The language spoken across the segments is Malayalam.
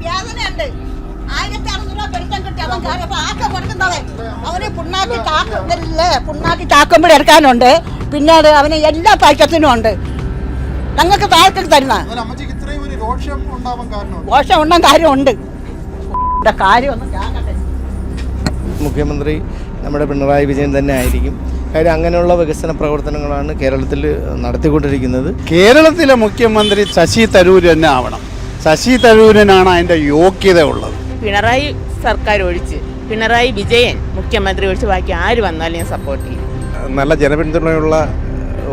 വേദനയുണ്ട്. 1600 രൂപ പെൻഷൻ കിട്ടി അവൻ കാര്യപ്പോ ആക്ക കൊടുക്കുന്നവൻ അവന് പുണ്ണാക്കി ചാക്കുമ്പോഴെടുക്കാനുണ്ട്. പിന്നെ അവന് എല്ലാ പാക്കത്തിനും ഉണ്ട്. ഞങ്ങൾക്ക് താഴത്തേക്ക് തരുന്ന ദോഷം ഉണ്ടാൻ കാര്യമുണ്ട്. മുഖ്യമന്ത്രി നമ്മുടെ പിണറായി വിജയൻ തന്നെ ആയിരിക്കും. കാര്യം അങ്ങനെയുള്ള വികസന പ്രവർത്തനങ്ങളാണ് കേരളത്തിൽ നടത്തിക്കൊണ്ടിരിക്കുന്നത്. കേരളത്തിലെ മുഖ്യമന്ത്രി ശശി തരൂർ തന്നെ ആവണം. ശശി തരൂരിനാണ് അതിൻ്റെ യോഗ്യത ഉള്ളത്. പിണറായി സർക്കാർ ഒഴിച്ച് പിണറായി വിജയൻ മുഖ്യമന്ത്രി ഒഴിച്ച് ബാക്കി ആര് വന്നാലും ഞാൻ സപ്പോർട്ട് ചെയ്യും. നല്ല ജനപിന്തുണയുള്ള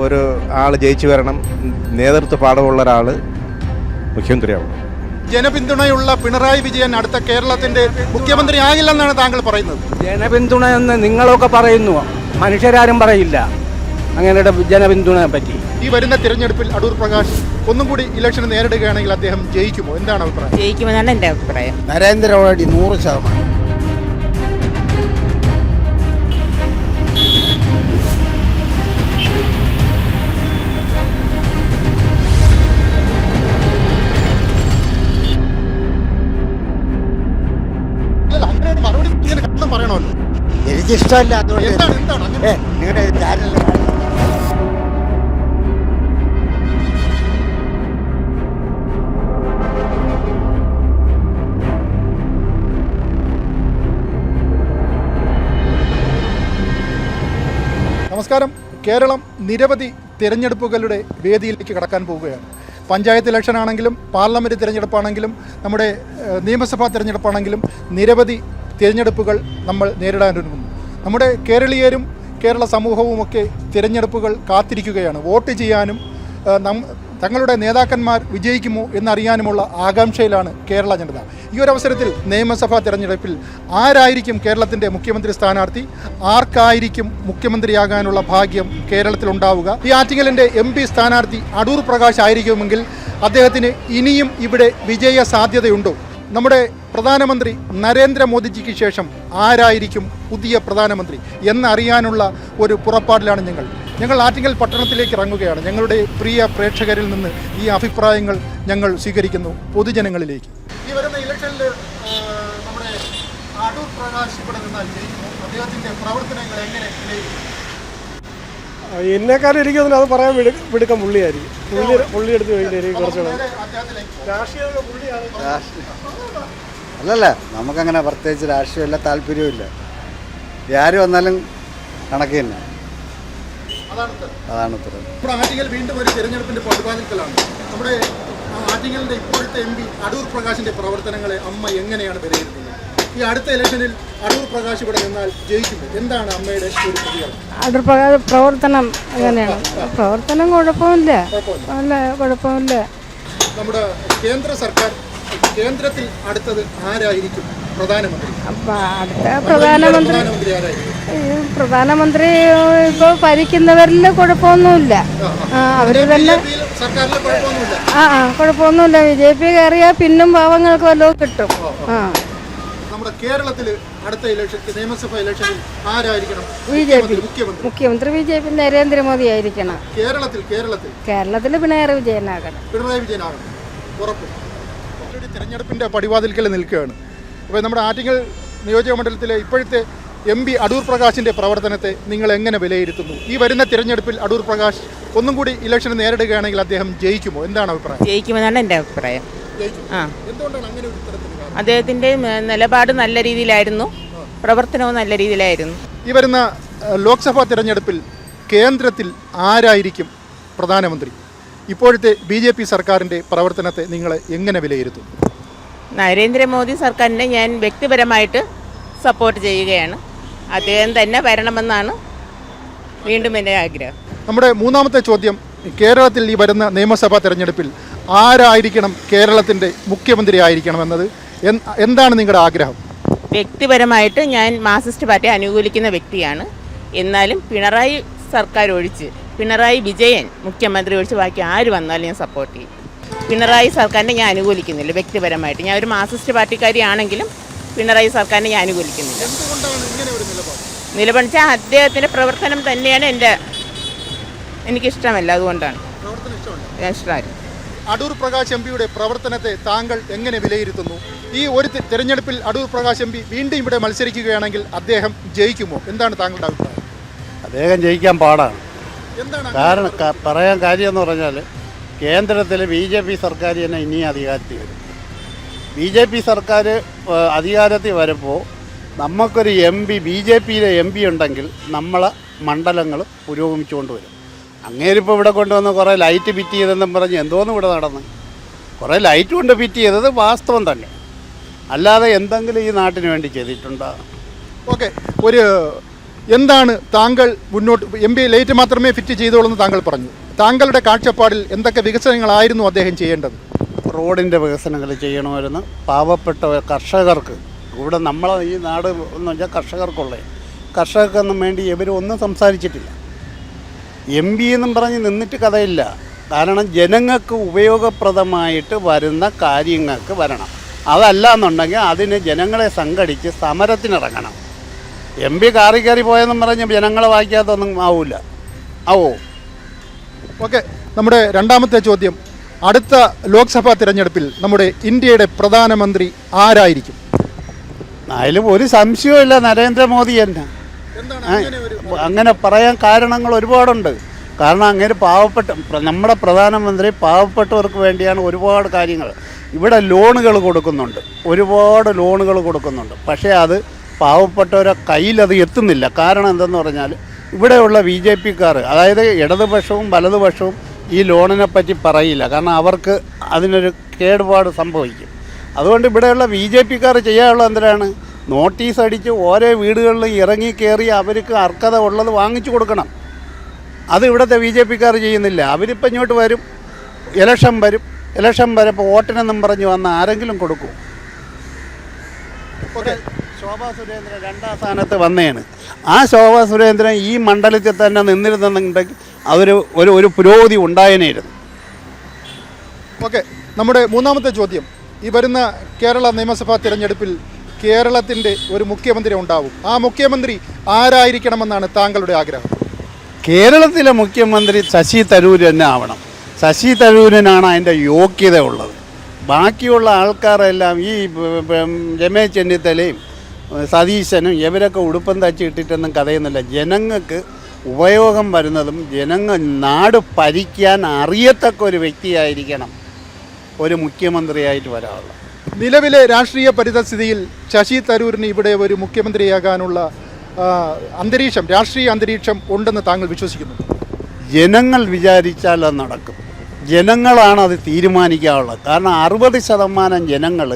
ഒരു ആൾ ജയിച്ചു വരണം. നേതൃത്വ പാഠമുള്ള ഒരാൾ മുഖ്യമന്ത്രിയാവണം. ജനപിന്തുണയുള്ള പിണറായി വിജയൻ അടുത്ത കേരളത്തിന്റെ മുഖ്യമന്ത്രി ആകില്ലെന്നാണ് താങ്കൾ പറയുന്നത്. ജനപിന്തുണ എന്ന് നിങ്ങളൊക്കെ പറയുന്നു, മനുഷ്യരാരും പറയില്ല അങ്ങനെ ജനപിന്തുണയെ പറ്റി. ഈ വരുന്ന തിരഞ്ഞെടുപ്പിൽ അടൂർ പ്രകാശ് ഒന്നും കൂടി ഇലക്ഷൻ നേരിടുകയാണെങ്കിൽ അദ്ദേഹം ജയിക്കുമോ? എന്താണ് അഭിപ്രായം? ജയിക്കുമെന്നാണ് എൻ്റെ അഭിപ്രായം. നരേന്ദ്രമോദി 100%. പറയണമല്ലോ. എനിക്കിഷ്ടമല്ല. നിങ്ങളുടെ ചാനലിൽ നമസ്കാരം. കേരളം നിരവധി തിരഞ്ഞെടുപ്പുകളുടെ വേദിയിലേക്ക് കടക്കാൻ പോവുകയാണ്. പഞ്ചായത്ത് ഇലക്ഷൻ ആണെങ്കിലും പാർലമെൻറ്റ് തിരഞ്ഞെടുപ്പാണെങ്കിലും നമ്മുടെ നിയമസഭാ തിരഞ്ഞെടുപ്പാണെങ്കിലും നിരവധി തിരഞ്ഞെടുപ്പുകൾ നമ്മൾ നേരിടാനൊരുങ്ങുന്നു. നമ്മുടെ കേരളീയരും കേരള സമൂഹവുമൊക്കെ തിരഞ്ഞെടുപ്പുകൾ കാത്തിരിക്കുകയാണ്. വോട്ട് ചെയ്യാനും തങ്ങളുടെ നേതാക്കന്മാർ വിജയിക്കുമോ എന്നറിയാനുമുള്ള ആകാംക്ഷയിലാണ് കേരള ജനത. ഈ ഒരു അവസരത്തിൽ നിയമസഭാ തിരഞ്ഞെടുപ്പിൽ ആരായിരിക്കും കേരളത്തിൻ്റെ മുഖ്യമന്ത്രി സ്ഥാനാർത്ഥി, ആർക്കായിരിക്കും മുഖ്യമന്ത്രിയാകാനുള്ള ഭാഗ്യം കേരളത്തിലുണ്ടാവുക? ഈ ആറ്റിങ്ങലിൻ്റെ MP സ്ഥാനാർത്ഥി അടൂർ പ്രകാശ് ആയിരിക്കുമെങ്കിൽ അദ്ദേഹത്തിന് ഇനിയും ഇവിടെ വിജയ സാധ്യതയുണ്ടോ? നമ്മുടെ പ്രധാനമന്ത്രി നരേന്ദ്രമോദിജിക്ക് ശേഷം ആരായിരിക്കും പുതിയ പ്രധാനമന്ത്രി എന്നറിയാനുള്ള ഒരു പുറപ്പാടിലാണ് ഞങ്ങൾ ആറ്റിങ്ങൽ പട്ടണത്തിലേക്ക് ഇറങ്ങുകയാണ്. ഞങ്ങളുടെ പ്രിയ പ്രേക്ഷകരിൽ നിന്ന് ഈ അഭിപ്രായങ്ങൾ ഞങ്ങൾ സ്വീകരിക്കുന്നു പൊതുജനങ്ങളിലേക്ക്. ഈ വരുന്ന ഇലക്ഷനിൽ നമ്മുടെ അടൂർ പ്രകാശ് ഇവിടെ നിന്നാൽ ജയിക്കുമോ? അദ്ദേഹത്തിൻ്റെ പ്രവർത്തനങ്ങൾ എങ്ങനെ വിലയിരുത്തും? എന്നെക്കാളും എനിക്ക് തോന്നുന്നു അത് പറയാൻ വിടുക്കം പുള്ളിയായിരിക്കും. പുള്ളി എടുത്ത് കഴിഞ്ഞായിരിക്കും കുറച്ചുകൂടെ അല്ലല്ല, നമുക്കങ്ങനെ പ്രത്യേകിച്ച് രാഷ്ട്രീയമില്ല, താല്പര്യമില്ല. ആര് വന്നാലും കണക്ക് തന്നെ. അതാണ് ഉത്തരം. നമ്മുടെ ആറ്റിങ്ങൽ വീണ്ടും ഒരു തിരഞ്ഞെടുപ്പിന്റെ പടുവാതിൽക്കലാണ്. നമ്മുടെ ആറ്റിങ്ങലിന്റെ ഇപ്പോഴത്തെ MP അടൂർ പ്രകാശിന്റെ പ്രവർത്തനങ്ങളെ അമ്മ എങ്ങനെയാണ് വിലയിരുത്തുന്നത്? ഈ അടുത്ത ഇലക്ഷനിൽ അടൂർ പ്രകാശ് ഇവിടെ നിന്നാൽ ജയിക്കുമ്പോൾ എന്താണ് അമ്മയുടെ ഒരു പ്രതികരണം? അടൂർ പ്രകാശ് പ്രവർത്തനം എങ്ങനെയാണ്? പ്രവർത്തനം കുഴപ്പമില്ല. നമ്മുടെ കേന്ദ്ര സർക്കാർ കേന്ദ്രത്തിൽ അടുത്തത് ആരായിരിക്കും പ്രധാനമന്ത്രി? അടുത്ത പ്രധാനമന്ത്രി ആരായിരിക്കും? പ്രധാനമന്ത്രി ഇപ്പോൾ ഭരിക്കുന്നവരിൽ കുഴപ്പമൊന്നുമില്ല. അവര് തന്നെ സർക്കാരിൽ കുഴപ്പമൊന്നുമില്ല. കുഴപ്പമൊന്നുമില്ല. BJP കയറിയാൽ പിന്നും പാവങ്ങൾക്ക് വല്ലതും കിട്ടും. നമ്മുടെ കേരളത്തിൽ അടുത്ത ഇലക്ഷൻ നിയമസഭാ ഇലക്ഷനിൽ ആരായിരിക്കണം മുഖ്യമന്ത്രി? BJP നരേന്ദ്രമോദി ആയിരിക്കണം. കേരളത്തിൽ പിണറായി വിജയനാകണം. ഉറപ്പ്. തിരഞ്ഞെടുപ്പിന്റെ പടിവാതിൽക്കൽ നിൽക്കുകയാണ്. അപ്പോൾ നമ്മുടെ ആറ്റിങ്ങൽ നിയോജക മണ്ഡലത്തിലെ ഇപ്പോഴത്തെ MP അടൂർ പ്രകാശിന്റെ പ്രവർത്തനത്തെ നിങ്ങൾ എങ്ങനെ വിലയിരുത്തുന്നു? ഈ വരുന്ന തിരഞ്ഞെടുപ്പിൽ അടൂർ പ്രകാശ് ഒന്നും കൂടി ഇലക്ഷൻ നേരിടുകയാണെങ്കിൽ അദ്ദേഹം ജയിക്കുമോ? എന്താണ് അഭിപ്രായം? ജയിക്കുമെന്നാണ് എൻ്റെ അഭിപ്രായം. എന്തുകൊണ്ടാണ് അങ്ങനെ ഒരു തരത്തിൽ? അദ്ദേഹത്തിൻ്റെ നിലപാട് നല്ല രീതിയിലായിരുന്നു, പ്രവർത്തനവും നല്ല രീതിയിലായിരുന്നു. ഈ വരുന്ന ലോക്സഭാ തിരഞ്ഞെടുപ്പിൽ കേന്ദ്രത്തിൽ ആരായിരിക്കും പ്രധാനമന്ത്രി? ഇപ്പോഴത്തെ BJP സർക്കാരിൻ്റെ പ്രവർത്തനത്തെ നിങ്ങൾ എങ്ങനെ വിലയിരുത്തും? നരേന്ദ്രമോദി സർക്കാരിനെ ഞാൻ വ്യക്തിപരമായിട്ട് സപ്പോർട്ട് ചെയ്യുകയാണ്. അദ്ദേഹം തന്നെ വരണമെന്നാണ് വീണ്ടും എൻ്റെ ആഗ്രഹം. നമ്മുടെ മൂന്നാമത്തെ ചോദ്യം, കേരളത്തിൽ ഈ വരുന്ന നിയമസഭാ തിരഞ്ഞെടുപ്പിൽ ആരായിരിക്കണം കേരളത്തിൻ്റെ മുഖ്യമന്ത്രി ആയിരിക്കണം എന്നത് എന്താണ് നിങ്ങളുടെ ആഗ്രഹം? വ്യക്തിപരമായിട്ട് ഞാൻ മാർക്സിസ്റ്റ് പാർട്ടിയെ അനുകൂലിക്കുന്ന വ്യക്തിയാണ്. എന്നാലും പിണറായി സർക്കാർ ഒഴിച്ച് പിണറായി വിജയൻ മുഖ്യമന്ത്രി ഒഴിച്ച് ബാക്കി ആര് വന്നാലും ഞാൻ സപ്പോർട്ട് ചെയ്യും. പിണറായി സർക്കാരിനെ ഞാൻ അനുകൂലിക്കുന്നില്ല വ്യക്തിപരമായിട്ട്. ഞാൻ ഒരു മാർക്സിസ്റ്റ് പാർട്ടിക്കാരിയാണെങ്കിലും പിണറായി സർക്കാരിനെ ഞാൻ അനുകൂലിക്കുന്നില്ല. നിലപാട് വെച്ചാൽ അദ്ദേഹത്തിൻ്റെ പ്രവർത്തനം തന്നെയാണ് എനിക്കിഷ്ടമല്ല. അതുകൊണ്ടാണ് ഞാൻ ഇഷ്ടമായിരുന്നു. അടൂർ പ്രകാശ് എംപിയുടെ പ്രവർത്തനത്തെ താങ്കൾ എങ്ങനെ വിലയിരുത്തുന്നു? ഈ ഒരു തെരഞ്ഞെടുപ്പിൽ അടൂർ പ്രകാശ് എംപി വീണ്ടും ഇവിടെ മത്സരിക്കുകയാണെങ്കിൽ അദ്ദേഹം ജയിക്കുമോ? എന്താണ് താങ്കളുടെ അഭിപ്രായം? അദ്ദേഹം ജയിക്കാൻ പാടാണ്. എന്താണ് കാരണം പറയാൻ കാര്യം എന്ന് പറഞ്ഞാൽ കേന്ദ്രത്തിൽ BJP സർക്കാർ തന്നെ ഇനി അധികാരത്തിൽ വരും. BJP സർക്കാർ അധികാരത്തിൽ വരുമ്പോൾ നമുക്കൊരു BJPയിലെ MP ഉണ്ടെങ്കിൽ നമ്മളെ മണ്ഡലങ്ങൾ പുരോഗമിച്ചുകൊണ്ട് വരും. അങ്ങേരിപ്പോൾ ഇവിടെ കൊണ്ടുവന്ന് കുറേ ലൈറ്റ് ഫിറ്റ് ചെയ്തെന്നും പറഞ്ഞ് എന്തോന്നും ഇവിടെ നടന്ന് കുറേ ലൈറ്റ് കൊണ്ട് ഫിറ്റ് ചെയ്തത് വാസ്തവം തന്നെ, അല്ലാതെ എന്തെങ്കിലും ഈ നാട്ടിന് വേണ്ടി ചെയ്തിട്ടുണ്ടോ? ഓക്കെ, എന്താണ് താങ്കൾ മുന്നോട്ട് MP ലൈറ്റ് മാത്രമേ ഫിറ്റ് ചെയ്തോളൂ എന്ന് താങ്കൾ പറഞ്ഞു. താങ്കളുടെ കാഴ്ചപ്പാടിൽ എന്തൊക്കെ വികസനങ്ങളായിരുന്നു അദ്ദേഹം ചെയ്യേണ്ടത്? റോഡിൻ്റെ വികസനങ്ങൾ ചെയ്യണമായിരുന്നു. പാവപ്പെട്ട കർഷകർക്ക് ഇവിടെ നമ്മളെ ഈ നാട് എന്ന് വെച്ചാൽ കർഷകർക്കൊന്നും വേണ്ടി ഇവരൊന്നും സംസാരിച്ചിട്ടില്ല. MP എന്നും പറഞ്ഞ് നിന്നിട്ട് കഥയില്ല. കാരണം ജനങ്ങൾക്ക് ഉപയോഗപ്രദമായിട്ട് വരുന്ന കാര്യങ്ങൾക്ക് വരണം. അതല്ല എന്നുണ്ടെങ്കിൽ അതിന് ജനങ്ങളെ സംഘടിച്ച് സമരത്തിനിറങ്ങണം. MP കയറി പോയെന്നും പറഞ്ഞ് ജനങ്ങളെ വായിക്കാത്തൊന്നും ആവോ? ഓക്കെ, നമ്മുടെ രണ്ടാമത്തെ ചോദ്യം, അടുത്ത ലോക്സഭാ തിരഞ്ഞെടുപ്പിൽ നമ്മുടെ ഇന്ത്യയുടെ പ്രധാനമന്ത്രി ആരായിരിക്കും? അതിലും ഒരു സംശയവുമില്ല, നരേന്ദ്രമോദി തന്നെ. അങ്ങനെ പറയാൻ കാരണങ്ങൾ ഒരുപാടുണ്ട്. കാരണം അങ്ങനെ നമ്മുടെ പ്രധാനമന്ത്രി പാവപ്പെട്ടവർക്ക് വേണ്ടിയാണ് ഒരുപാട് കാര്യങ്ങൾ. ഇവിടെ ലോണുകൾ കൊടുക്കുന്നുണ്ട്, ഒരുപാട് ലോണുകൾ കൊടുക്കുന്നുണ്ട്. പക്ഷേ അത് പാവപ്പെട്ടവരെ കയ്യിലത് എത്തുന്നില്ല. കാരണം എന്തെന്ന് പറഞ്ഞാൽ ഇവിടെയുള്ള BJPക്കാർ, അതായത് ഇടതുപക്ഷവും വലതുപക്ഷവും ഈ ലോണിനെ പറ്റി പറയില്ല. കാരണം അവർക്ക് അതിനൊരു കേടുപാട് സംഭവിക്കും. അതുകൊണ്ട് ഇവിടെയുള്ള BJPക്കാർ ചെയ്യാനുള്ള എന്തിനാണ്? നോട്ടീസ് അടിച്ച് ഓരോ വീടുകളിലും ഇറങ്ങി കയറി അവർക്ക് അർഹത ഉള്ളത് വാങ്ങിച്ചു കൊടുക്കണം. അത് ഇവിടുത്തെ BJPക്കാർ ചെയ്യുന്നില്ല. അവരിപ്പോൾ ഇങ്ങോട്ട് വരും, ഇലക്ഷൻ വരപ്പോൾ വോട്ടിനെന്നും പറഞ്ഞ് വന്ന് ആരെങ്കിലും കൊടുക്കും. ശോഭാ സുരേന്ദ്രൻ 2ാം സ്ഥാനത്ത് വന്നതാണ്. ആ ശോഭാ സുരേന്ദ്രൻ ഈ മണ്ഡലത്തിൽ തന്നെ നിന്നിരുന്നുണ്ടെങ്കിൽ ഒരു പുരോഗതി ഉണ്ടായേനായിരുന്നു. ഓക്കെ, നമ്മുടെ മൂന്നാമത്തെ ചോദ്യം, ഈ വരുന്ന കേരള നിയമസഭാ തിരഞ്ഞെടുപ്പിൽ കേരളത്തിൻ്റെ ഒരു മുഖ്യമന്ത്രി ഉണ്ടാവും. ആ മുഖ്യമന്ത്രി ആരായിരിക്കണമെന്നാണ് താങ്കളുടെ ആഗ്രഹം? കേരളത്തിലെ മുഖ്യമന്ത്രി ശശി തരൂർ തന്നെ ആവണം. ശശി തരൂരിനാണ് അതിൻ്റെ യോഗ്യത ഉള്ളത്. ബാക്കിയുള്ള ആൾക്കാരെല്ലാം ഈ രമേശ് ചെന്നിത്തലയും സതീശനും ഇവരൊക്കെ ഉടുപ്പം തച്ച് ഇട്ടിട്ടൊന്നും കഥയൊന്നുമില്ല. ജനങ്ങൾക്ക് ഉപയോഗം വരുന്നതും നാട് ഭരിക്കാൻ അറിയത്തക്ക ഒരു വ്യക്തിയായിരിക്കണം ഒരു മുഖ്യമന്ത്രിയായിട്ട് വരാനുള്ളത്. നിലവിലെ രാഷ്ട്രീയ പരിതസ്ഥിതിയിൽ ശശി തരൂരിന് ഇവിടെ ഒരു മുഖ്യമന്ത്രിയാകാനുള്ള രാഷ്ട്രീയ അന്തരീക്ഷം ഉണ്ടെന്ന് താങ്കൾ വിശ്വസിക്കുന്നു? ജനങ്ങൾ വിചാരിച്ചാൽ അത് നടക്കും. ജനങ്ങളാണ് അത് തീരുമാനിക്കാനുള്ളത്. കാരണം 60% ജനങ്ങൾ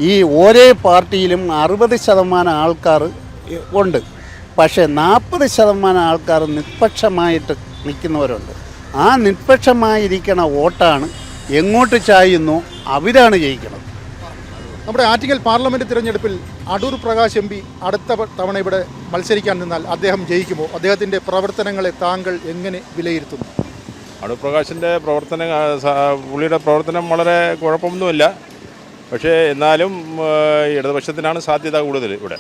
ഈ ഓരോ പാർട്ടിയിലും 60% ആൾക്കാർ ഉണ്ട്. പക്ഷേ 40% ആൾക്കാർ നിഷ്പക്ഷമായിട്ട് നിൽക്കുന്നവരുണ്ട്. ആ നിഷ്പക്ഷമായിരിക്കണ വോട്ടാണ് എങ്ങോട്ട് ചായുന്നു അവരാണ് ജയിക്കുന്നത്. നമ്മുടെ ആറ്റിങ്ങൽ പാർലമെൻറ്റ് തിരഞ്ഞെടുപ്പിൽ അടൂർ പ്രകാശ് MP അടുത്ത തവണ ഇവിടെ മത്സരിക്കാൻ നിന്നാൽ അദ്ദേഹം ജയിക്കുമോ? അദ്ദേഹത്തിൻ്റെ പ്രവർത്തനങ്ങളെ താങ്കൾ എങ്ങനെ വിലയിരുത്തുന്നു? അടൂർ പ്രകാശിൻ്റെ പുള്ളിയുടെ പ്രവർത്തനം വളരെ കുഴപ്പമൊന്നുമില്ല. പക്ഷേ എന്നാലും ഇടതുപക്ഷത്തിനാണ് സാധ്യത കൂടുതൽ ഇവിടെ.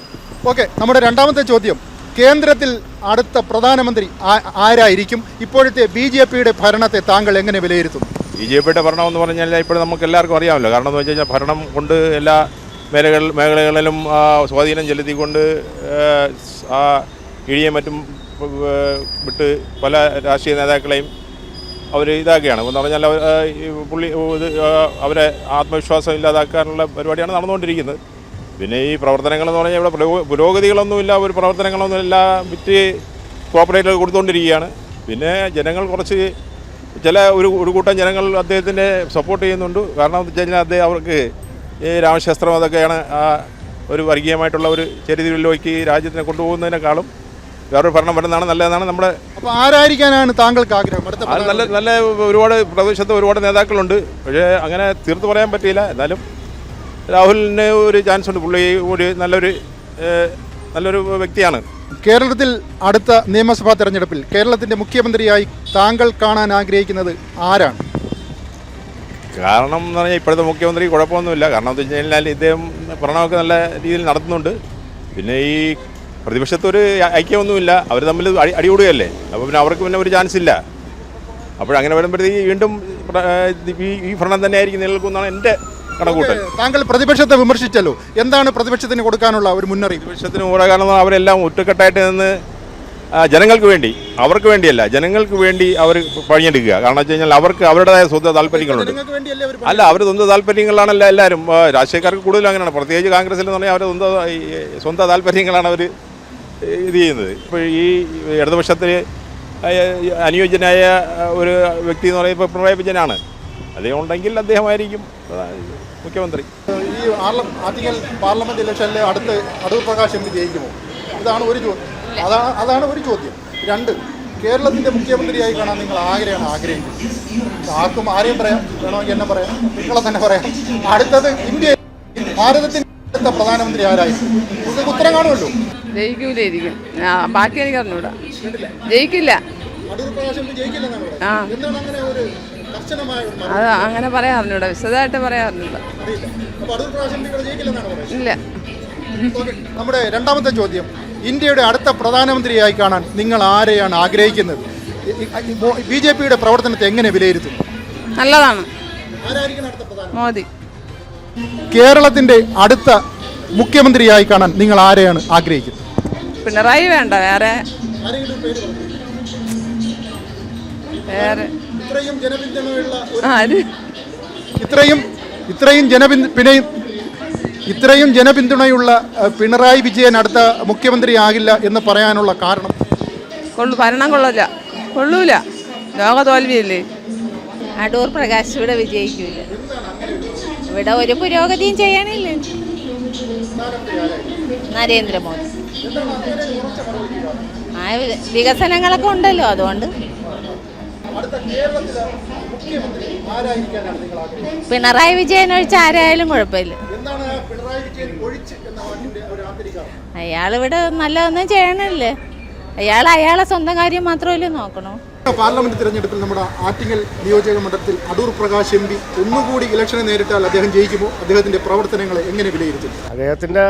ഓക്കെ, നമ്മുടെ രണ്ടാമത്തെ ചോദ്യം, കേന്ദ്രത്തിൽ അടുത്ത പ്രധാനമന്ത്രി ആരായിരിക്കും? ഇപ്പോഴത്തെ BJPയുടെ ഭരണത്തെ താങ്കൾ എങ്ങനെ വിലയിരുത്തുന്നു? BJPയുടെ ഭരണം എന്ന് പറഞ്ഞാൽ ഇപ്പോൾ നമുക്ക് എല്ലാവർക്കും അറിയാമല്ലോ. കാരണം എന്ന് വെച്ച് കഴിഞ്ഞാൽ ഭരണം കൊണ്ട് എല്ലാ മേഖലകളിലും സ്വാധീനം ചെലുത്തിക്കൊണ്ട് ഇടിയും മറ്റും വിട്ട് പല രാഷ്ട്രീയ നേതാക്കളെയും അവർ ഇതാക്കുകയാണ്. എന്ന് പറഞ്ഞാൽ അവരെ ആത്മവിശ്വാസം ഇല്ലാതാക്കാനുള്ള പരിപാടിയാണ് നടന്നുകൊണ്ടിരിക്കുന്നത്. പിന്നെ ഈ പ്രവർത്തനങ്ങളെന്ന് പറഞ്ഞാൽ ഇവിടെ പുരോഗതികളൊന്നുമില്ല, ഒരു പ്രവർത്തനങ്ങളൊന്നുമില്ല, വിറ്റ് കോപ്പറേറ്റ് കൊടുത്തുകൊണ്ടിരിക്കുകയാണ്. പിന്നെ ജനങ്ങൾ കുറച്ച് ഒരു കൂട്ടം ജനങ്ങൾ അദ്ദേഹത്തിൻ്റെ സപ്പോർട്ട് ചെയ്യുന്നുണ്ട്. കാരണം എന്ന് വെച്ച് കഴിഞ്ഞാൽ അവർക്ക് ഈ രാമശാസ്ത്രം അതൊക്കെയാണ് ഒരു വർഗീയമായിട്ടുള്ള ഒരു ചരിതിലേക്ക് രാജ്യത്തിനെ കൊണ്ടുപോകുന്നതിനേക്കാളും വേറൊരു ഭരണം വരുന്നതാണ് നല്ലതെന്നാണ് നമ്മുടെ. അപ്പോൾ ആരായിരിക്കാനാണ് താങ്കൾക്ക് ആഗ്രഹം? നല്ല ഒരുപാട് പ്രദേശത്ത് ഒരുപാട് നേതാക്കളുണ്ട്. പക്ഷേ അങ്ങനെ തീർത്ത് പറയാൻ പറ്റിയില്ല. എന്നാലും രാഹുലിന് ഒരു ചാൻസ് ഉണ്ട്. പുള്ളി കൂടി നല്ലൊരു വ്യക്തിയാണ്. കേരളത്തിൽ അടുത്ത നിയമസഭാ തെരഞ്ഞെടുപ്പിൽ കേരളത്തിൻ്റെ മുഖ്യമന്ത്രിയായി താങ്കൾ കാണാൻ ആഗ്രഹിക്കുന്നത് ആരാണ്? കാരണം എന്ന് പറഞ്ഞാൽ ഇപ്പോഴത്തെ മുഖ്യമന്ത്രി കുഴപ്പമൊന്നുമില്ല. കാരണം എന്ന് വെച്ച് കഴിഞ്ഞാൽ ഇദ്ദേഹം ഭരണമൊക്കെ നല്ല രീതിയിൽ നടത്തുന്നുണ്ട്. പിന്നെ ഈ പ്രതിപക്ഷത്തൊരു ഐക്യമൊന്നുമില്ല, അവർ തമ്മിൽ അടികൂടുകയല്ലേ. അപ്പോൾ പിന്നെ അവർക്ക് പിന്നെ ഒരു ചാൻസ് ഇല്ല. അപ്പോഴങ്ങനെ വരുമ്പോഴത്തേക്ക് വീണ്ടും ഈ ഭരണം തന്നെയായിരിക്കും നിലനിൽക്കുന്നതാണ് എൻ്റെ കണക്കൂട്ടൽ. താങ്കൾ പ്രതിപക്ഷത്തെ വിമർശിച്ചല്ലോ, എന്താണ് പ്രതിപക്ഷത്തിന് കൊടുക്കാനുള്ള ഒരു മുന്നറിയിപ്പ്? പ്രതിപക്ഷത്തിന് കൂടെ കാരണം അവരെല്ലാം ഒറ്റക്കെട്ടായിട്ട് നിന്ന് ജനങ്ങൾക്ക് വേണ്ടി, അവർക്ക് വേണ്ടിയല്ല, ജനങ്ങൾക്ക് വേണ്ടി അവർ പണിയെടുക്കുക. കാരണം വെച്ച് കഴിഞ്ഞാൽ അവർക്ക് അവരുടേതായ സ്വന്തം താല്പര്യങ്ങളുണ്ട്. ജനങ്ങൾക്ക് വേണ്ടിയല്ലേ അവർ അല്ല, അവർ സ്വന്തം താല്പര്യങ്ങളാണല്ലോ എല്ലാവരും. രാഷ്ട്രീയക്കാർക്ക് കൂടുതലും അങ്ങനെയാണ്, പ്രത്യേകിച്ച് കോൺഗ്രസിൽ എന്ന് പറഞ്ഞാൽ അവർ സ്വന്തം താല്പര്യങ്ങളാണ് അവർ ഇത് ചെയ്യുന്നത്. ഇപ്പോൾ ഈ ഇടതുപക്ഷത്തിൽ അനുയോജ്യനായ ഒരു വ്യക്തി എന്ന് പറയുമ്പോൾ പിണറായി വിജയനാണ്. അദ്ദേഹം ഉണ്ടെങ്കിൽ അദ്ദേഹമായിരിക്കും മുഖ്യമന്ത്രി. ഈ ആറ്റിങ്ങൽ പാർലമെന്റ് ഇലക്ഷനിൽ അടുത്ത് അടൂർ പ്രകാശ് എം പി ജയിക്കുമോ? ഇതാണ് ഒരു ചോദ്യം. അതാണ് ഒരു ചോദ്യം. രണ്ട്, കേരളത്തിൻ്റെ മുഖ്യമന്ത്രിയായി കാണാൻ നിങ്ങൾ ആഗ്രഹിക്കുന്നത്? ആർക്കും ആരെയും പറയാം, വേണമെങ്കിൽ എന്നെ പറയാം, നിങ്ങളെ തന്നെ പറയാം. അടുത്തത് ഇന്ത്യ, ഭാരതത്തിൻ്റെ അടുത്ത പ്രധാനമന്ത്രി ആരായിരിക്കും? നിങ്ങൾക്ക് ഉത്തരം കാണുമല്ലോ. ജയിക്കൂലായിരിക്കും. ബാക്കി എനിക്ക് അറിഞ്ഞൂടാ. ജയിക്കില്ല. അടൂർ പ്രകാശ് എം പി ജയിക്കില്ലെന്നാണ് പറയുന്നത്. എന്താണ് അങ്ങനെ ഒരു കർശനമായ? അത് അങ്ങനെ പറയാൻ അറിഞ്ഞൂടാ, വിശദമായിട്ട് പറയാൻ അറിഞ്ഞൂടാ. അറിയില്ല. അപ്പോൾ അടൂർ പ്രകാശ് എം പി ഇവിടെ ജയിക്കില്ലെന്നാണ് പറയുന്നത്? ഇല്ല. ഓക്കെ, നമ്മുടെ രണ്ടാമത്തെ ചോദ്യം, ഇന്ത്യയുടെ അടുത്ത പ്രധാനമന്ത്രിയായി കാണാൻ നിങ്ങൾ ആരെയാണ് ആഗ്രഹിക്കുന്നത്? BJPയുടെ പ്രവർത്തനത്തെ എങ്ങനെ വിലയിരുത്തും? നല്ലതാണ്. ആരായിരിക്കണം അടുത്ത പ്രധാനമന്ത്രി? മോദി. കേരളത്തിന്റെ അടുത്ത മുഖ്യമന്ത്രിയായി കാണാൻ നിങ്ങൾ ആരെയാണ് ആഗ്രഹിക്കുന്നത്? പിണറായി വേണ്ട, വേറെ ആരെങ്കിലും പേര് പറയൂ. വേറെ ഇത്രയും ജനപിന്തുണയുള്ള ഇത്രയും ജനപിന്തുണയുള്ള പിണറായി വിജയൻ അടുത്ത മുഖ്യമന്ത്രിയാകില്ല എന്ന് പറയാനുള്ള കാരണം? ഭരണം കൊള്ളൂല, ലോക തോൽവിയല്ലേ. അടൂർ പ്രകാശ് ഇവിടെ വിജയിക്കൂല. ഇവിടെ ഒരു പുരോഗതിയും ചെയ്യണില്ല. നരേന്ദ്രമോദി. ആ വികസനങ്ങളൊക്കെ ഉണ്ടല്ലോ, അതുകൊണ്ട്. പിണറായി വിജയൻ ഒഴിച്ച് ആരായാലും കുഴപ്പമില്ല. അയാളിവിടെ നല്ലതൊന്നും ചെയ്യണില്ലേ. അയാളെ സ്വന്തം കാര്യം മാത്രമല്ലേ നോക്കണോ. പാർലമെന്റ് തിരഞ്ഞെടുപ്പിൽ നമ്മുടെ ആറ്റിങ്ങൽ നിയോജക മണ്ഡലത്തിൽ അടൂർ പ്രകാശ് എം പി ഒന്നുകൂടി ഇലക്ഷനെ നേരിട്ടാൽ അദ്ദേഹം ജയിക്കുമോ? അദ്ദേഹത്തിന്റെ പ്രവർത്തനങ്ങളെ എങ്ങനെ വിലയിരുത്തും? അദ്ദേഹത്തിൻ്റെ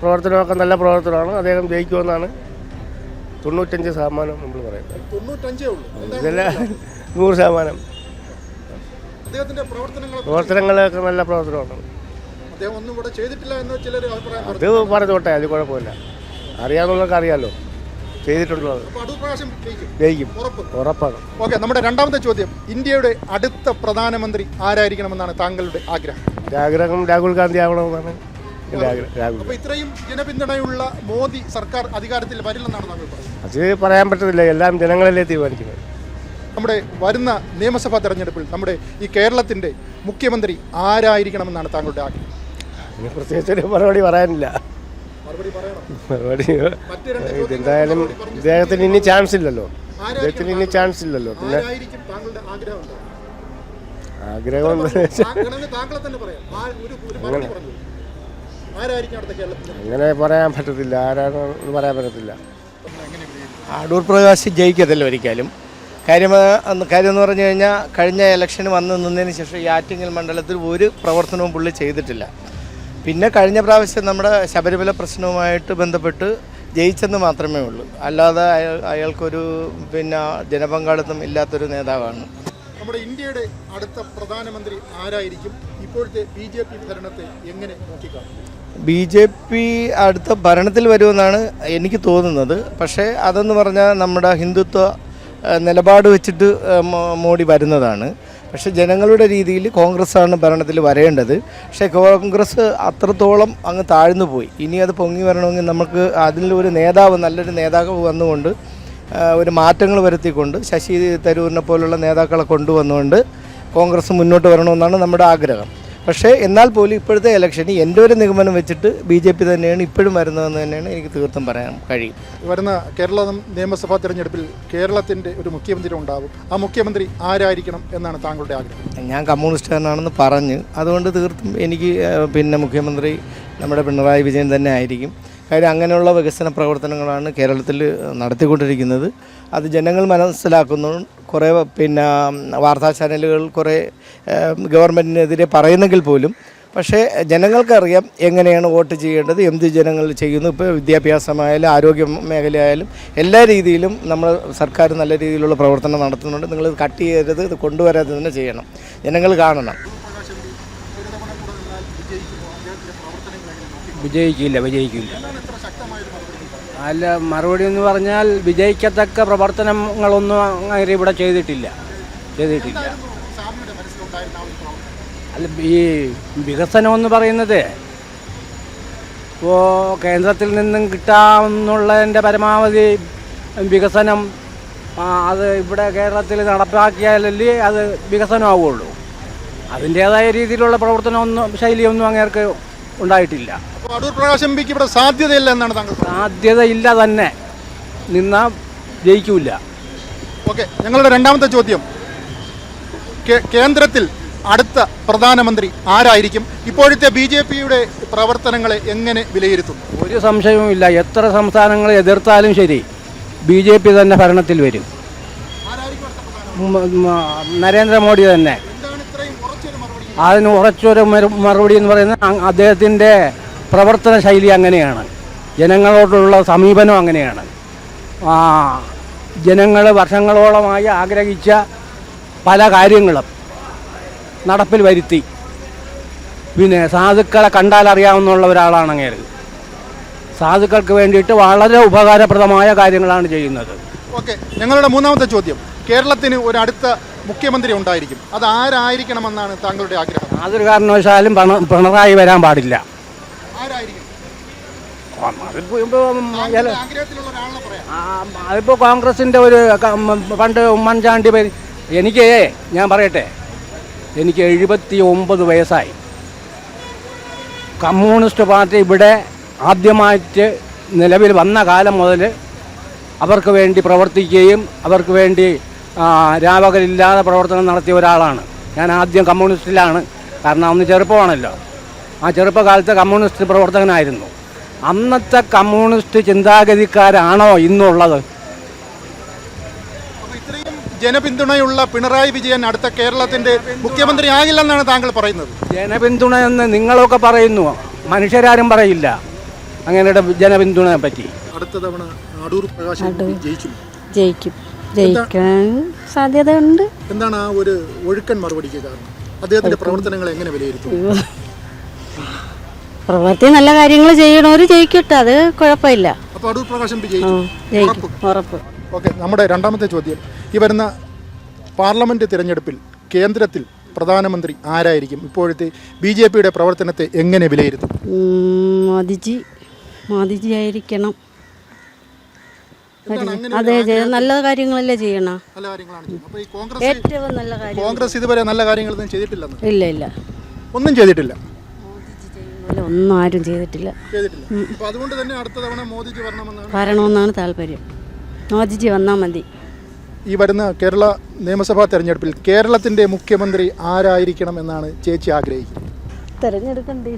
പ്രവർത്തനമൊക്കെ നല്ല പ്രവർത്തനമാണ്. അദ്ദേഹം ജയിക്കുമെന്നാണ് 95% നമ്മൾ പറയുന്നത്. 95 ഉള്ളൂ. ഇതല്ല 100%. അദ്ദേഹത്തിന്റെ പ്രവർത്തനങ്ങളൊക്കെ നല്ല പ്രവർത്തനമാണ്. അദ്ദേഹം ഒന്നും ഇവിടെ ചെയ്തിട്ടില്ല എന്ന് ചിലർ അഭിപ്രായം. അത് പറഞ്ഞോട്ടെ, അത് കുഴപ്പമില്ല. അറിയാവുന്നവർക്ക് അറിയാമല്ലോ ചെയ്തിട്ടുള്ളത്. ജയിക്കും, ഉറപ്പാണ്. ഓക്കെ, നമ്മുടെ രണ്ടാമത്തെ ചോദ്യം, ഇന്ത്യയുടെ അടുത്ത പ്രധാനമന്ത്രി ആരായിരിക്കണമെന്നാണ് താങ്കളുടെ ആഗ്രഹം? ആഗ്രഹം രാഹുൽ ഗാന്ധി ആവണമെന്നാണ് എൻ്റെ ആഗ്രഹം. അപ്പോൾ ഇത്രയും ജനപിന്തുണയുള്ള മോദി സർക്കാർ അധികാരത്തിൽ വരില്ലെന്നാണ് താങ്കൾ പറയുന്നത്? അത് പറയാൻ പറ്റത്തില്ല, എല്ലാം ജനങ്ങളല്ലേ തീരുമാനിക്കുന്നത്. നമ്മുടെ വരുന്ന നിയമസഭാ തെരഞ്ഞെടുപ്പിൽ നമ്മുടെ ഈ കേരളത്തിൻ്റെ മുഖ്യമന്ത്രി ആരായിരിക്കണമെന്നാണ് താങ്കളുടെ ആഗ്രഹം? പ്രത്യേകിച്ചൊരു മറുപടി പറയാനില്ല. മറുപടി എന്തായാലും ഇദ്ദേഹത്തിന് ഇനി ചാൻസ് ഇല്ലല്ലോ. പിന്നെ ആഗ്രഹം അങ്ങനെ പറയാൻ പറ്റത്തില്ല. ആരാണെന്ന് പറയാൻ പറ്റത്തില്ല. അടൂർ പ്രകാശ് ജയിക്കത്തില്ല ഒരിക്കലും. കാര്യം എന്ന് പറഞ്ഞു കഴിഞ്ഞാൽ കഴിഞ്ഞ ഇലക്ഷന് വന്ന് നിന്നതിന് ശേഷം ഈ ആറ്റിങ്ങൽ മണ്ഡലത്തിൽ ഒരു പ്രവർത്തനവും പുള്ളി ചെയ്തിട്ടില്ല. പിന്നെ കഴിഞ്ഞ പ്രാവശ്യം നമ്മുടെ ശബരിമല പ്രശ്നവുമായിട്ട് ബന്ധപ്പെട്ട് ജയിച്ചെന്ന് മാത്രമേ ഉള്ളൂ. അല്ലാതെ അയാൾക്കൊരു ജനപങ്കാളിത്തം ഇല്ലാത്തൊരു നേതാവാണ്. നമ്മുടെ ഇന്ത്യയുടെ അടുത്ത പ്രധാനമന്ത്രി ആരായിരിക്കും? ഇപ്പോഴത്തെ BJP ഭരണത്തെ എങ്ങനെ നോക്കിക്കാണും? BJP അടുത്ത ഭരണത്തിൽ വരുമെന്നാണ് എനിക്ക് തോന്നുന്നത്. പക്ഷേ അതെന്ന് പറഞ്ഞാൽ നമ്മുടെ ഹിന്ദുത്വ നിലപാട് വെച്ചിട്ട് മോഡി വരുന്നതാണ്. പക്ഷേ ജനങ്ങളുടെ രീതിയിൽ കോൺഗ്രസ്സാണ് ഭരണത്തിൽ വരേണ്ടത്. പക്ഷേ കോൺഗ്രസ് അത്രത്തോളം അങ്ങ് താഴ്ന്നു പോയി. ഇനി അത് പൊങ്ങി വരണമെങ്കിൽ നമുക്ക് അതിലൊരു നേതാവ്, നല്ലൊരു നേതാവ് വന്നുകൊണ്ട് ഒരു മാറ്റങ്ങൾ വരുത്തിക്കൊണ്ട് ശശി തരൂരിനെ പോലുള്ള നേതാക്കളെ കൊണ്ടുവന്നുകൊണ്ട് കോൺഗ്രസ് മുന്നോട്ട് വരണമെന്നാണ് നമ്മുടെ ആഗ്രഹം. പക്ഷേ എന്നാൽ പോലും ഇപ്പോഴത്തെ ഇലക്ഷന് എൻ്റെ ഒരു നിഗമനം വെച്ചിട്ട് BJP തന്നെയാണ് ഇപ്പോഴും വരുന്നതെന്ന് തന്നെയാണ് എനിക്ക് തീർത്തും പറയാൻ കഴിയും. വരുന്ന കേരള നിയമസഭാ തെരഞ്ഞെടുപ്പിൽ കേരളത്തിൻ്റെ ഒരു മുഖ്യമന്ത്രി ഉണ്ടാവും. ആ മുഖ്യമന്ത്രി ആരായിരിക്കണം എന്നാണ് താങ്കളുടെ ആഗ്രഹം? ഞാൻ കമ്മ്യൂണിസ്റ്റുകാരനാണെന്ന് പറഞ്ഞ്, അതുകൊണ്ട് തീർത്തും എനിക്ക് മുഖ്യമന്ത്രി നമ്മുടെ പിണറായി വിജയൻ തന്നെ ആയിരിക്കും. കാര്യം അങ്ങനെയുള്ള വികസന പ്രവർത്തനങ്ങളാണ് കേരളത്തിൽ നടത്തിക്കൊണ്ടിരിക്കുന്നത്. അത് ജനങ്ങൾ മനസ്സിലാക്കുന്നു. കുറേ വാർത്താ ചാനലുകൾ കുറേ ഗവൺമെൻറ്റിനെതിരെ പറയുന്നെങ്കിൽ പോലും പക്ഷേ ജനങ്ങൾക്കറിയാം എങ്ങനെയാണ് വോട്ട് ചെയ്യേണ്ടത്, എന്ത് ജനങ്ങൾ ചെയ്യുന്നു. ഇപ്പോൾ വിദ്യാഭ്യാസമായാലും ആരോഗ്യ മേഖലയായാലും എല്ലാ രീതിയിലും നമ്മൾ സർക്കാർ നല്ല രീതിയിലുള്ള പ്രവർത്തനം നടത്തുന്നുണ്ട്. നിങ്ങൾ കട്ട് ചെയ്യരുത്, ഇത് കൊണ്ടുവരാതെ തന്നെ ചെയ്യണം, ജനങ്ങൾ കാണണം. വിജയിക്കില്ല. അല്ല, മറുപടി എന്ന് പറഞ്ഞാൽ വിജയിക്കത്തക്ക പ്രവർത്തനങ്ങളൊന്നും അങ്ങനെ ഇവിടെ ചെയ്തിട്ടില്ല. അല്ല, ഈ വികസനം എന്ന് പറയുന്നത് ഇപ്പോൾ കേന്ദ്രത്തിൽ നിന്നും കിട്ടാമെന്നുള്ളതിൻ്റെ പരമാവധി വികസനം അത് ഇവിടെ കേരളത്തിൽ നടപ്പാക്കിയാലല്ലേ അത് വികസനമാവുള്ളൂ. അതിൻ്റേതായ രീതിയിലുള്ള പ്രവർത്തനമൊന്നും ശൈലിയൊന്നും അങ്ങേർക്ക് ഉണ്ടായിട്ടില്ല. അടൂർ പ്രകാശ് എംപിക്ക് ഇവിടെ സാധ്യതയില്ല എന്നാണ് താങ്കൾ? സാധ്യതയില്ല തന്നെ, നിന്നാൽ ജയിക്കൂല. ഓക്കെ, ഞങ്ങളുടെ രണ്ടാമത്തെ ചോദ്യം, കേന്ദ്രത്തിൽ അടുത്ത പ്രധാനമന്ത്രി ആരായിരിക്കും? ഇപ്പോഴത്തെ BJPയുടെ പ്രവർത്തനങ്ങളെ എങ്ങനെ വിലയിരുത്തും? ഒരു സംശയവുമില്ല, എത്ര സംസ്ഥാനങ്ങൾ എതിർത്താലും ശരി BJP തന്നെ ഭരണത്തിൽ വരും. നരേന്ദ്രമോദി തന്നെ. അതിന് ഉറച്ചൊരു മറുപടി എന്ന് പറയുന്നത് അദ്ദേഹത്തിൻ്റെ പ്രവർത്തന ശൈലി അങ്ങനെയാണ്, ജനങ്ങളോടുള്ള സമീപനം അങ്ങനെയാണ്. ജനങ്ങൾ വർഷങ്ങളോളമായി ആഗ്രഹിച്ച പല കാര്യങ്ങളും നടപ്പിൽ വരുത്തി. പിന്നെ സാധുക്കളെ കണ്ടാൽ അറിയാവുന്ന ഒരാളാണ് അങ്ങേര്. സാധുക്കൾക്ക് വേണ്ടിയിട്ട് വളരെ ഉപകാരപ്രദമായ കാര്യങ്ങളാണ് ചെയ്യുന്നത്. ഓക്കെ, ഞങ്ങളുടെ മൂന്നാമത്തെ ചോദ്യം, കേരളത്തിന് ഒരു അടുത്ത മുഖ്യമന്ത്രി ഉണ്ടായിരിക്കും, അത് ആരായിരിക്കണമെന്നാണ് താങ്കളുടെ ആഗ്രഹം? യാതൊരു കാരണവശാലും പിണറായി വരാൻ പാടില്ല. അതിപ്പോൾ കോൺഗ്രസിൻ്റെ ഒരു പണ്ട് ഉമ്മൻചാണ്ടി ഞാൻ പറയട്ടെ, എനിക്ക് 79 വയസ്സായി. കമ്മ്യൂണിസ്റ്റ് പാർട്ടി ഇവിടെ ആദ്യമായിട്ട് നിലവിൽ വന്ന കാലം മുതൽ അവർക്ക് വേണ്ടി പ്രവർത്തിക്കുകയും അവർക്ക് വേണ്ടി രാപകലില്ലാതെ പ്രവർത്തനം നടത്തിയ ഒരാളാണ് ഞാൻ. ആദ്യം കമ്മ്യൂണിസ്റ്റിലാണ്, കാരണം അന്ന് ചെറുപ്പമാണല്ലോ. ആ ചെറുപ്പകാലത്തെ കമ്മ്യൂണിസ്റ്റ് പ്രവർത്തകനായിരുന്നു. അന്നത്തെ കമ്മ്യൂണിസ്റ്റ് ചിന്താഗതിക്കാരാണോ ഇന്നുള്ളത്? ജനപിന്തുണയുള്ള പിണറായി വിജയൻ അടുത്ത കേരളത്തിന്റെ മുഖ്യമന്ത്രി ആകില്ലെന്നാണ് താങ്കൾ പറയുന്നത്. ജനപിന്തുണ എന്ന് നിങ്ങളൊക്കെ പറയുന്നു, മനുഷ്യരാരും പറയില്ല അങ്ങനെയുടെ ജനപിന്തുണയെ പറ്റി. അടുത്ത തവണ അടൂർ പ്രകാശ് ജയിക്കാൻ സാധ്യതയുണ്ട്. എന്താണ് ആ ഒരു ഒഴുക്കൻ മറുപടിക്ക് കാരണം? അദ്ദേഹത്തിന്റെ പ്രവർത്തനങ്ങൾ എങ്ങനെ വിലയിരുത്തും? പ്രവൃത്തി നല്ല കാര്യങ്ങൾ ചെയ്യണവർ ജയിക്കട്ടെ, അത് കുഴപ്പമില്ല. അപ്പോൾ അടൂർ പ്രകാശ് ജയിക്കും, ഉറപ്പ്. ഓക്കെ, നമ്മുടെ രണ്ടാമത്തെ ചോദ്യം, ഈ വരുന്ന പാർലമെന്റ് തിരഞ്ഞെടുപ്പിൽ കേന്ദ്രത്തിൽ പ്രധാനമന്ത്രി ആരായിരിക്കും? ഇപ്പോഴത്തെ BJPയുടെ പ്രവർത്തനത്തെ എങ്ങനെ വിലയിരുത്തും? മോദിജി ആയിരിക്കണം. അതെ, നല്ല കാര്യങ്ങളല്ലേ ചെയ്യണം. ഏറ്റവും നല്ല കാര്യം. കോൺഗ്രസ് ഇതുവരെ നല്ല കാര്യങ്ങളൊന്നും ചെയ്തിട്ടില്ലെന്ന്? ഇല്ല, ഒന്നും ചെയ്തിട്ടില്ല. ഒന്നും ആരും ചെയ്തിട്ടില്ല. അപ്പോൾ അതുകൊണ്ട് തന്നെ അടുത്ത തവണ മോദിജി വരണമെന്നാണ് താല്പര്യം. മോദിജി വന്നാൽ മതി. ഈ വരുന്ന കേരള നിയമസഭാ തെരഞ്ഞെടുപ്പിൽ കേരളത്തിന്റെ മുഖ്യമന്ത്രി ആരായിരിക്കണം എന്നാണ് ചേച്ചി ആഗ്രഹിക്കുന്നത്? തെരഞ്ഞെടുക്കണ്ടേ,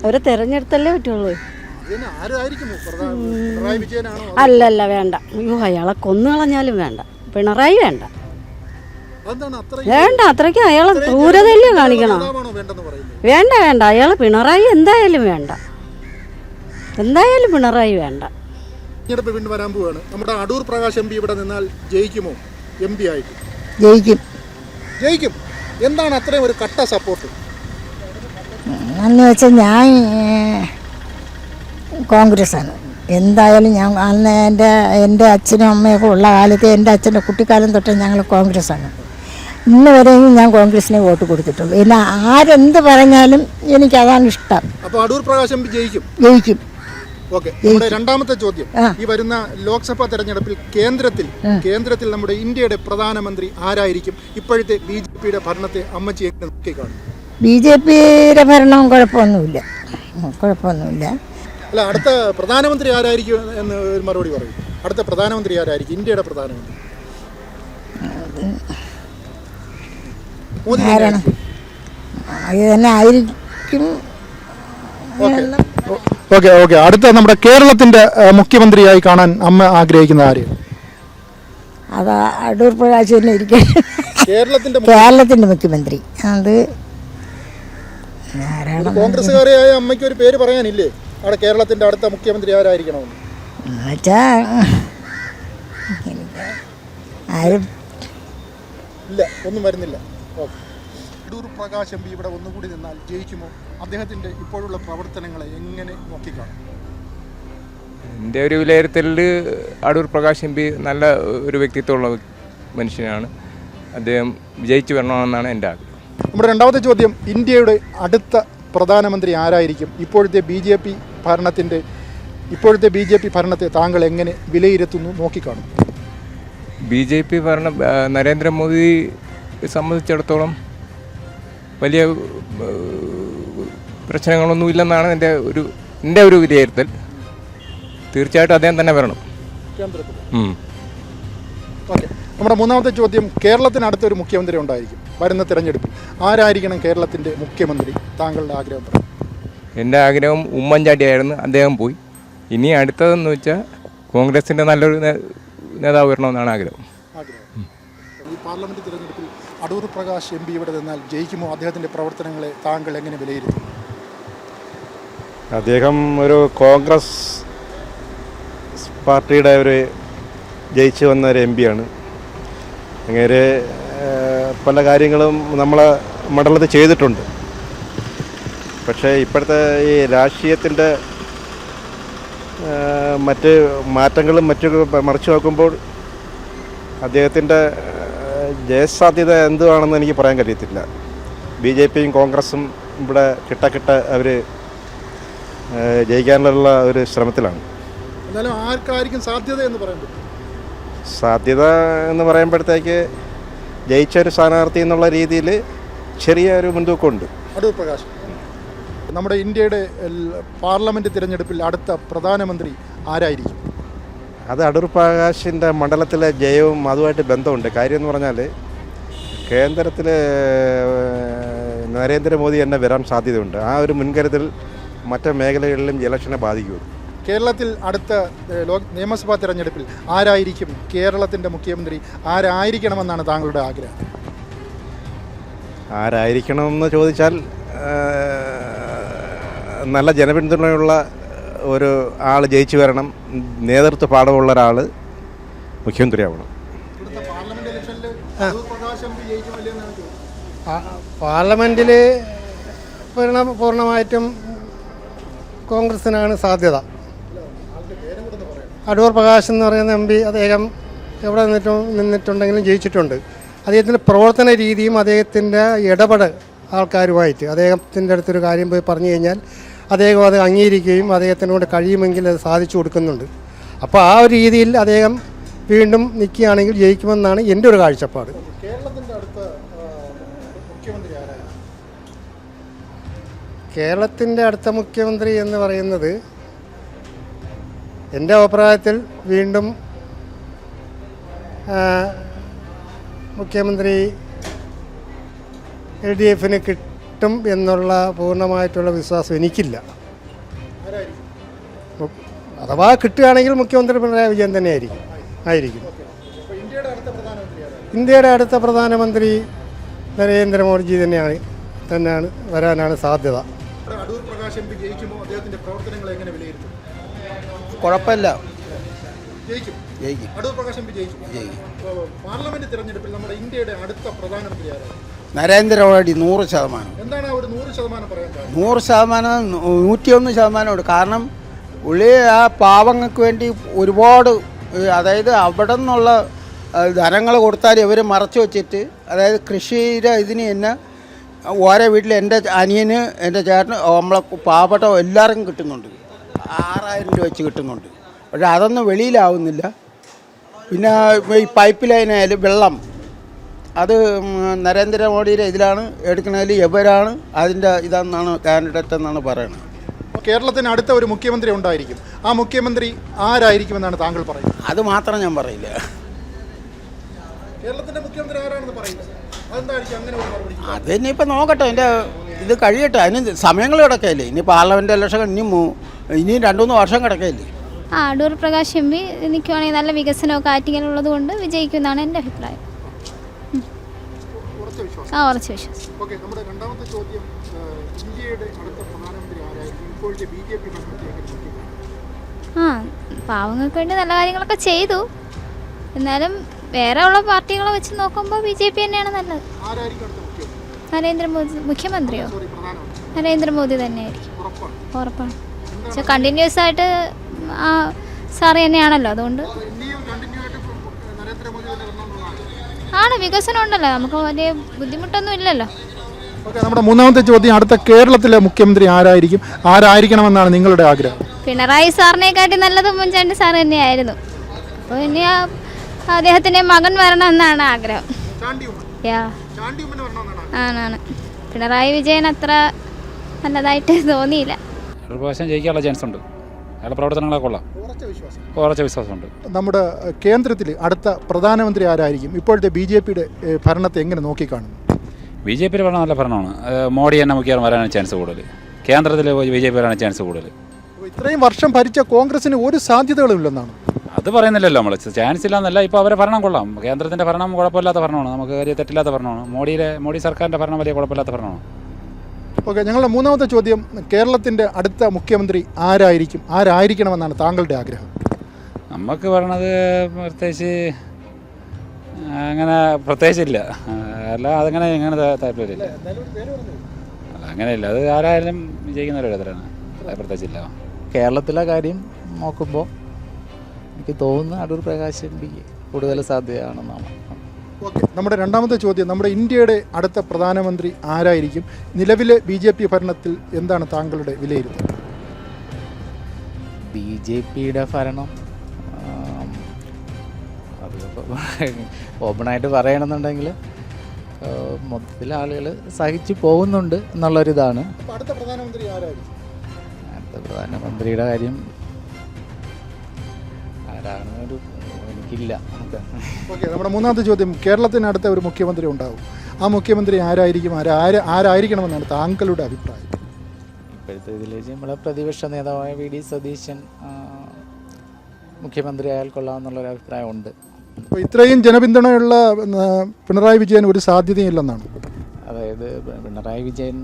അവരെ തെരഞ്ഞെടുത്തല്ലേ പറ്റുള്ളൂ. അല്ലല്ല, വേണ്ട. അയ്യോ, അയാളെ കൊന്നു കളഞ്ഞാലും വേണ്ട, പിണറായി വേണ്ട. അത്രയ്ക്ക് അയാളെ ക്രൂരതല്ലേ കാണിക്കണം. വേണ്ട, അയാളെ പിണറായി എന്തായാലും വേണ്ട, പിണറായി വേണ്ട. തെരഞ്ഞെടുപ്പ് വീണ്ടും വരാൻ പോവുകയാണ്. നമ്മുടെ അടൂർ പ്രകാശ് എംപി ഇവിടെ നിന്നാൽ ജയിക്കുമോ? MP ആയിട്ട് ജയിക്കും. എന്താണ് അത്രയും ഒരു കട്ട സപ്പോർട്ട് എന്ന് വെച്ചാൽ? ഞാൻ കോൺഗ്രസ്സാണ് എന്തായാലും. ഞാൻ അന്ന് എൻ്റെ അച്ഛനും അമ്മയൊക്കെ ഉള്ള കാലത്ത്, എൻ്റെ അച്ഛൻ്റെ കുട്ടിക്കാലം തൊട്ട് ഞങ്ങൾ കോൺഗ്രസ്സാണ്. ഇന്ന് വരെയും ഞാൻ കോൺഗ്രസിനെ വോട്ട് കൊടുത്തിട്ടുള്ളൂ. പിന്നെ ആരെന്ത് പറഞ്ഞാലും എനിക്കതാണ് ഇഷ്ടം. അപ്പോൾ അടൂർ പ്രകാശ് എംപി ജയിക്കും. ഓക്കെ, നമ്മുടെ രണ്ടാമത്തെ ചോദ്യം, ഈ വരുന്ന ലോക്സഭാ തെരഞ്ഞെടുപ്പിൽ കേന്ദ്രത്തിൽ നമ്മുടെ ഇന്ത്യയുടെ പ്രധാനമന്ത്രി ആരായിരിക്കും? ഇപ്പോഴത്തെ BJPയുടെ ഭരണത്തെ അമ്മച്ചി എങ്ങനെ നോക്കിക്കാണും? BJPയുടെ ഭരണം കുഴപ്പമൊന്നുമില്ല. അല്ല, അടുത്ത പ്രധാനമന്ത്രി ആരായിരിക്കും എന്ന് ഒരു മറുപടി പറയും. അടുത്ത പ്രധാനമന്ത്രി ആരായിരിക്കും? ഇന്ത്യയുടെ പ്രധാനമന്ത്രി മോദി തന്നെ ആയിരിക്കും. ഓക്കെ, അടുത്ത നമ്മുടെ കേരളത്തിന്റെ മുഖ്യമന്ത്രിയായി കാണാൻ അമ്മ ആഗ്രഹിക്കുന്ന ആര്? അത് അടൂർ പ്രകാശ് തന്നെ ഇരിക്കും. കേരളത്തിന്റെ മുഖ്യമന്ത്രി അത് ആരാണ് കോൺഗ്രസ്സുകാരിയായ അമ്മയ്ക്ക് ഒരു പേര് പറയാനില്ലേ അവിടെ കേരളത്തിന്റെ അടുത്ത മുഖ്യമന്ത്രി ആരായിരിക്കണമെന്ന്? എന്നുവെച്ചാ ആരും ഇല്ല, ഒന്നും വരുന്നില്ല. അടൂർ പ്രകാശ് എം പി ഇവിടെ ഒന്നുകൂടി നിന്നാൽ ജയിക്കുമോ? അദ്ദേഹത്തിന്റെ ഇപ്പോഴുള്ള പ്രവർത്തനങ്ങളെ എങ്ങനെ നോക്കിക്കാണും? എൻ്റെ ഒരു വിലയിരുത്തലിൽ അടൂർ പ്രകാശ് എം പി നല്ല ഒരു വ്യക്തിത്വമുള്ള മനുഷ്യനാണ്. അദ്ദേഹം വിജയിച്ചു വരണമെന്നാണ് എൻ്റെ ആഗ്രഹം. നമ്മുടെ രണ്ടാമത്തെ ചോദ്യം, ഇന്ത്യയുടെ അടുത്ത പ്രധാനമന്ത്രി ആരായിരിക്കും? ഇപ്പോഴത്തെ ബി ജെ പി ഭരണത്തെ താങ്കൾ എങ്ങനെ വിലയിരുത്തുന്നു, നോക്കിക്കാണും? BJP ഭരണം നരേന്ദ്രമോദി സംബന്ധിച്ചിടത്തോളം വലിയ പ്രശ്നങ്ങളൊന്നുമില്ലെന്നാണ് എൻ്റെ ഒരു വിലയിരുത്തൽ. തീർച്ചയായിട്ടും അദ്ദേഹം തന്നെ വരണം. ഓക്കെ. നമ്മുടെ മൂന്നാമത്തെ ചോദ്യം, കേരളത്തിന് അടുത്തൊരു മുഖ്യമന്ത്രി ഉണ്ടായിരിക്കും വരുന്ന തിരഞ്ഞെടുപ്പിൽ. ആരായിരിക്കണം കേരളത്തിൻ്റെ മുഖ്യമന്ത്രി? താങ്കളുടെ ആഗ്രഹം പറയും. എൻ്റെ ആഗ്രഹം ഉമ്മൻചാണ്ടിയായിരുന്നു, അദ്ദേഹം പോയി. ഇനി അടുത്തതെന്ന് വെച്ചാൽ കോൺഗ്രസിൻ്റെ നല്ലൊരു നേതാവ് വരണമെന്നാണ് ആഗ്രഹം. ഈ പാർലമെൻറ്റ് തിരഞ്ഞെടുപ്പിൽ അടൂർ പ്രകാശ് എം പി ഇവിടെ നിന്നാൽ ജയിക്കുമോ? അദ്ദേഹത്തിൻ്റെ പ്രവർത്തനങ്ങളെ താങ്കൾ എങ്ങനെ വിലയിരുത്തും? അദ്ദേഹം ഒരു കോൺഗ്രസ് പാർട്ടിയുടെ ജയിച്ചു വന്ന ഒരു എം പിയാണ്. അങ്ങനെ പല കാര്യങ്ങളും നമ്മളെ മണ്ഡലത്തിൽ ചെയ്തിട്ടുണ്ട്. പക്ഷേ ഇപ്പോഴത്തെ ഈ രാഷ്ട്രീയത്തിൻ്റെ മറ്റ് മാറ്റങ്ങളും മറ്റൊക്കെ മറിച്ച് നോക്കുമ്പോൾ അദ്ദേഹത്തിൻ്റെ ജയസാധ്യത എന്തുവാണെന്ന് എനിക്ക് പറയാൻ കഴിയത്തില്ല. BJPയും കോൺഗ്രസും ഇവിടെ കിട്ട അവർ ജയിക്കാനുള്ള ഒരു ശ്രമത്തിലാണ്. എന്നാലും ആർക്കായിരിക്കും സാധ്യത എന്ന് പറയാൻ പറ്റും? സാധ്യത എന്ന് പറയുമ്പോഴത്തേക്ക് ജയിച്ച ഒരു സ്ഥാനാർത്ഥി എന്നുള്ള രീതിയിൽ ചെറിയൊരു മുൻതൂക്കമുണ്ട്. അടൂർ പ്രകാശ്, നമ്മുടെ ഇന്ത്യയുടെ പാർലമെൻറ്റ് തിരഞ്ഞെടുപ്പിൽ അടുത്ത പ്രധാനമന്ത്രി ആരായിരിക്കും? അത് അടൂർ പ്രകാശിൻ്റെ മണ്ഡലത്തിലെ ജയവും അതുമായിട്ട് ബന്ധമുണ്ട്. കാര്യം എന്ന് പറഞ്ഞാൽ കേന്ദ്രത്തിൽ നരേന്ദ്രമോദി തന്നെ വരാൻ സാധ്യതയുണ്ട്. ആ ഒരു മുൻകരുതൽ മറ്റ് മേഖലകളിലും ഇലക്ഷനെ ബാധിക്കും. കേരളത്തിൽ അടുത്ത നിയമസഭാ തിരഞ്ഞെടുപ്പിൽ ആരായിരിക്കും കേരളത്തിൻ്റെ മുഖ്യമന്ത്രി? ആരായിരിക്കണമെന്നാണ് താങ്കളുടെ ആഗ്രഹം? ആരായിരിക്കണമെന്ന് ചോദിച്ചാൽ നല്ല ജനപിന്തുണയുള്ള ഒരു ആൾ ജയിച്ചു വരണം. നേതൃത്വ പാഠമുള്ള ഒരാൾ മുഖ്യമന്ത്രിയാവണം. പാർലമെൻറ്റിൽ പൂർണ്ണമായിട്ടും കോൺഗ്രസിനാണ് സാധ്യത. അടൂർ പ്രകാശ് എന്ന് പറയുന്ന എം പി, അദ്ദേഹം എവിടെ നിന്നിട്ടുണ്ടെങ്കിലും ജയിച്ചിട്ടുണ്ട്. അദ്ദേഹത്തിൻ്റെ പ്രവർത്തന രീതിയും അദ്ദേഹത്തിൻ്റെ ഇടപെടൽ ആൾക്കാരുമായിട്ട് അദ്ദേഹത്തിൻ്റെ അടുത്തൊരു കാര്യം പോയി പറഞ്ഞു കഴിഞ്ഞാൽ അദ്ദേഹം അത് അംഗീകരിക്കുകയും അദ്ദേഹത്തിനോട് കഴിയുമെങ്കിൽ അത് സാധിച്ചു കൊടുക്കുന്നുണ്ട്. അപ്പോൾ ആ ഒരു രീതിയിൽ അദ്ദേഹം വീണ്ടും നിൽക്കുകയാണെങ്കിൽ ജയിക്കുമെന്നാണ് എൻ്റെ ഒരു കാഴ്ചപ്പാട്. കേരളത്തിൻ്റെ അടുത്ത മുഖ്യമന്ത്രി എന്ന് പറയുന്നത് എൻ്റെ അഭിപ്രായത്തിൽ വീണ്ടും മുഖ്യമന്ത്രി LDFന് കിട്ടും എന്നുള്ള പൂർണ്ണമായിട്ടുള്ള വിശ്വാസം എനിക്കില്ല. അഥവാ കിട്ടുകയാണെങ്കിൽ മുഖ്യമന്ത്രി പിണറായി വിജയൻ തന്നെ ആയിരിക്കും. ഇന്ത്യയുടെ അടുത്ത പ്രധാനമന്ത്രി നരേന്ദ്രമോദിജി തന്നെയാണ് വരാനാണ് സാധ്യത. കുഴപ്പമില്ല, പാർലമെന്റ് തിരഞ്ഞെടുപ്പിൽ നമ്മുടെ ഇന്ത്യയുടെ അടുത്ത പ്രധാനമന്ത്രി ആരാണ്? നരേന്ദ്രമോദി 100%. എന്താണ് ആ ഒരു 100% പറയാൻ കാരണം? 100%, 101% കാരണം പുള്ളി ആ പാവങ്ങൾക്ക് വേണ്ടി ഒരുപാട്, അതായത് അവിടെ നിന്നുള്ള ധനങ്ങൾ കൊടുത്താൽ ഇവർ മറച്ചു വച്ചിട്ട്, അതായത് കൃഷിയുടെ ഇതിന് തന്നെ ഓരോ വീട്ടിൽ എൻ്റെ അനിയന്, എൻ്റെ ചേട്ടന്, നമ്മളെ പാവപ്പെട്ട എല്ലാവർക്കും കിട്ടുന്നുണ്ട്. 6000 രൂപ വെച്ച് കിട്ടുന്നുണ്ട്. പക്ഷേ അതൊന്നും വെളിയിലാവുന്നില്ല. പിന്നെ ഈ പൈപ്പ് ലൈനായാലും വെള്ളം, അത് നരേന്ദ്രമോദിയുടെ ഇതിലാണ് എടുക്കുന്നതിൽ എവരാണ് അതിൻ്റെ ഇതെന്നാണ് കാൻഡിഡേറ്റ് എന്നാണ് പറയുന്നത്. കേരളത്തിന് അടുത്ത ഒരു മുഖ്യമന്ത്രി ഉണ്ടായിരിക്കും. ആ മുഖ്യമന്ത്രി ആരായിരിക്കുമെന്നാണ് താങ്കൾ പറയുന്നത്? അത് മാത്രം ഞാൻ പറയില്ല. കേരളത്തിന്റെ മുഖ്യമന്ത്രി ആരാണെന്ന് പറയുന്നത് അതിനിപ്പോൾ നോക്കട്ടെ, എൻ്റെ ഇത് കഴിയട്ടെ. അതിന് സമയങ്ങൾ കിടക്കയില്ലേ. ഇനി പാർലമെൻറ്റ് ഇലക്ഷൻ ഇനി 2-3 വർഷം കിടക്കയില്ലേ. അടൂർ പ്രകാശ് എം പി നിൽക്കുവാണെങ്കിൽ നല്ല വികസനമൊക്കെ ആറ്റിങ്ങലുള്ളത് കൊണ്ട് വിജയിക്കുമെന്നാണ് എൻ്റെ അഭിപ്രായം. ഉറച്ച വിശ്വാസം. നമ്മുടെ രണ്ടാമത്തെ ചോദ്യം, ഇന്ത്യയുടെ ഇന്ത്യയുടെ അടുത്ത പ്രധാനമന്ത്രി ആരായിരിക്കും? ഇപ്പോഴത്തെ BJP ഭരണത്തെ എങ്ങനെ നോക്കിക്കാണും? പാവങ്ങൾക്ക് വേണ്ടി നല്ല കാര്യങ്ങളൊക്കെ ചെയ്തു. എന്നാലും വേറെ ഉള്ള പാർട്ടികളെ വെച്ച് നോക്കുമ്പോൾ BJP തന്നെയാണ് നല്ലത്. ആരായിരിക്കും അടുത്ത മുഖ്യമന്ത്രി? നരേന്ദ്രമോദി. മുഖ്യമന്ത്രിയോ? പ്രധാനമന്ത്രി നരേന്ദ്രമോദി തന്നെയായിരിക്കും, ഉറപ്പാണ്. ഉറപ്പാണ്. പക്ഷെ കണ്ടിന്യൂസ് ആയിട്ട് സാറ് തന്നെയാണല്ലോ, അതുകൊണ്ട് ഇനിയും കണ്ടിന്യൂ ആയിട്ട് നരേന്ദ്രമോദി തന്നെ വരണമെന്നുള്ളതാണ്. ആണ്. വികസനം ഉണ്ടല്ലോ, നമുക്ക് വലിയ ബുദ്ധിമുട്ടൊന്നും ഇല്ലല്ലോ. ഓക്കെ, നമ്മുടെ മൂന്നാമത്തെ ചോദ്യം, അടുത്ത കേരളത്തിലെ മുഖ്യമന്ത്രി ആരായിരിക്കണമെന്നാണ് നിങ്ങളുടെ ആഗ്രഹം? പിണറായി സാറിനെക്കാട്ടി നല്ലത് ഉമ്മൻചാണ്ടി സാർ തന്നെയായിരുന്നു. അപ്പോൾ ഇനി അദ്ദേഹത്തിൻ്റെ മകൻ വരണമെന്നാണ് ആഗ്രഹം. ആണ്. പിണറായി വിജയൻ അത്ര നല്ലതായിട്ട് തോന്നിയില്ല. പ്രാവശ്യം ജയിക്കാനുള്ള ചാൻസ് ഉണ്ട്. അയാളുടെ പ്രവർത്തനങ്ങളൊക്കെ കൊള്ളാം, കുറച്ച് വിശ്വാസമുണ്ട്. നമ്മുടെ കേന്ദ്രത്തിൽ അടുത്ത പ്രധാനമന്ത്രി ആരായിരിക്കും? ഇപ്പോഴത്തെ BJPയുടെ ഭരണത്തെ എങ്ങനെ നോക്കിക്കാണുന്നു? BJPയുടെ ഭരണം നല്ല ഭരണമാണ്. മോഡി തന്നെ മുഖ്യമന്ത്രി വരാനാണ് ചാൻസ് കൂടുതൽ. കേന്ദ്രത്തിൽ BJP വരാനാണ് ചാൻസ് കൂടുതൽ. ഇത്രയും വർഷം ഭരിച്ച കോൺഗ്രസിന് ഒരു സാധ്യതകളും ഇല്ലെന്നാണ്. അത് പറയുന്നില്ലല്ലോ നമ്മൾ. ചാൻസ് ഇല്ലാന്നല്ല, ഇപ്പോൾ അവരെ ഭരണം കൊള്ളാം. കേന്ദ്രത്തിൻ്റെ ഭരണം കുഴപ്പമില്ലാത്ത ഭരണമാണ്, നമുക്ക് വലിയ തെറ്റില്ലാത്ത ഭരണമാണ്. മോഡി സർക്കാരിൻ്റെ ഭരണം വലിയ കുഴപ്പമില്ലാത്ത ഭരണമാണ്. ഓക്കെ, ഞങ്ങളുടെ മൂന്നാമത്തെ ചോദ്യം, കേരളത്തിൻ്റെ അടുത്ത മുഖ്യമന്ത്രി ആരായിരിക്കണമെന്നാണ് താങ്കളുടെ ആഗ്രഹം? നമുക്ക് പറയണത് പ്രത്യേകിച്ചില്ല. അല്ല അതങ്ങനെ താല്പര്യമില്ല. അങ്ങനെയില്ല, അത് ആരായാലും വിജയിക്കുന്നവരത്രയാണ്, പ്രത്യേകിച്ചില്ല. കേരളത്തിലെ കാര്യം നോക്കുമ്പോൾ എനിക്ക് തോന്നുന്നു അടൂർ പ്രകാശ് എം പിക്ക് കൂടുതൽ സാധ്യതയാണെന്നാണ്. ഓക്കെ, നമ്മുടെ രണ്ടാമത്തെ ചോദ്യം, നമ്മുടെ ഇന്ത്യയുടെ അടുത്ത പ്രധാനമന്ത്രി ആരായിരിക്കും? നിലവിലെ BJP ഭരണത്തിൽ എന്താണ് താങ്കളുടെ വിലയിരുത്തൽ? BJPയുടെ ഭരണം അതിപ്പോൾ ഓപ്പണായിട്ട് പറയണമെന്നുണ്ടെങ്കിൽ മൊത്തത്തിൽ ആളുകൾ സഹിച്ചു പോകുന്നുണ്ട് എന്നുള്ളൊരിതാണ്. അടുത്ത പ്രധാനമന്ത്രി ആരായിരിക്കും? അടുത്ത പ്രധാനമന്ത്രിയുടെ കാര്യം ആരാണെന്നൊരു എനിക്കില്ല. ഓക്കെ, നമ്മുടെ മൂന്നാമത്തെ ചോദ്യം, കേരളത്തിനടുത്ത ഒരു മുഖ്യമന്ത്രി ഉണ്ടാവും. ആ മുഖ്യമന്ത്രി ആരായിരിക്കണമെന്നാണ് താങ്കളുടെ അഭിപ്രായം? ഇപ്പോഴത്തെ ഇതിൽ നമ്മളെ പ്രതിപക്ഷ നേതാവായ VD സതീശൻ മുഖ്യമന്ത്രി ആയാൽ കൊള്ളാമെന്നുള്ളൊരു അഭിപ്രായമുണ്ട്. അപ്പോൾ ഇത്രയും ജനപിന്തുണയുള്ള പിണറായി വിജയൻ ഒരു സാധ്യതയില്ലെന്നാണ്. അതായത് പിണറായി വിജയൻ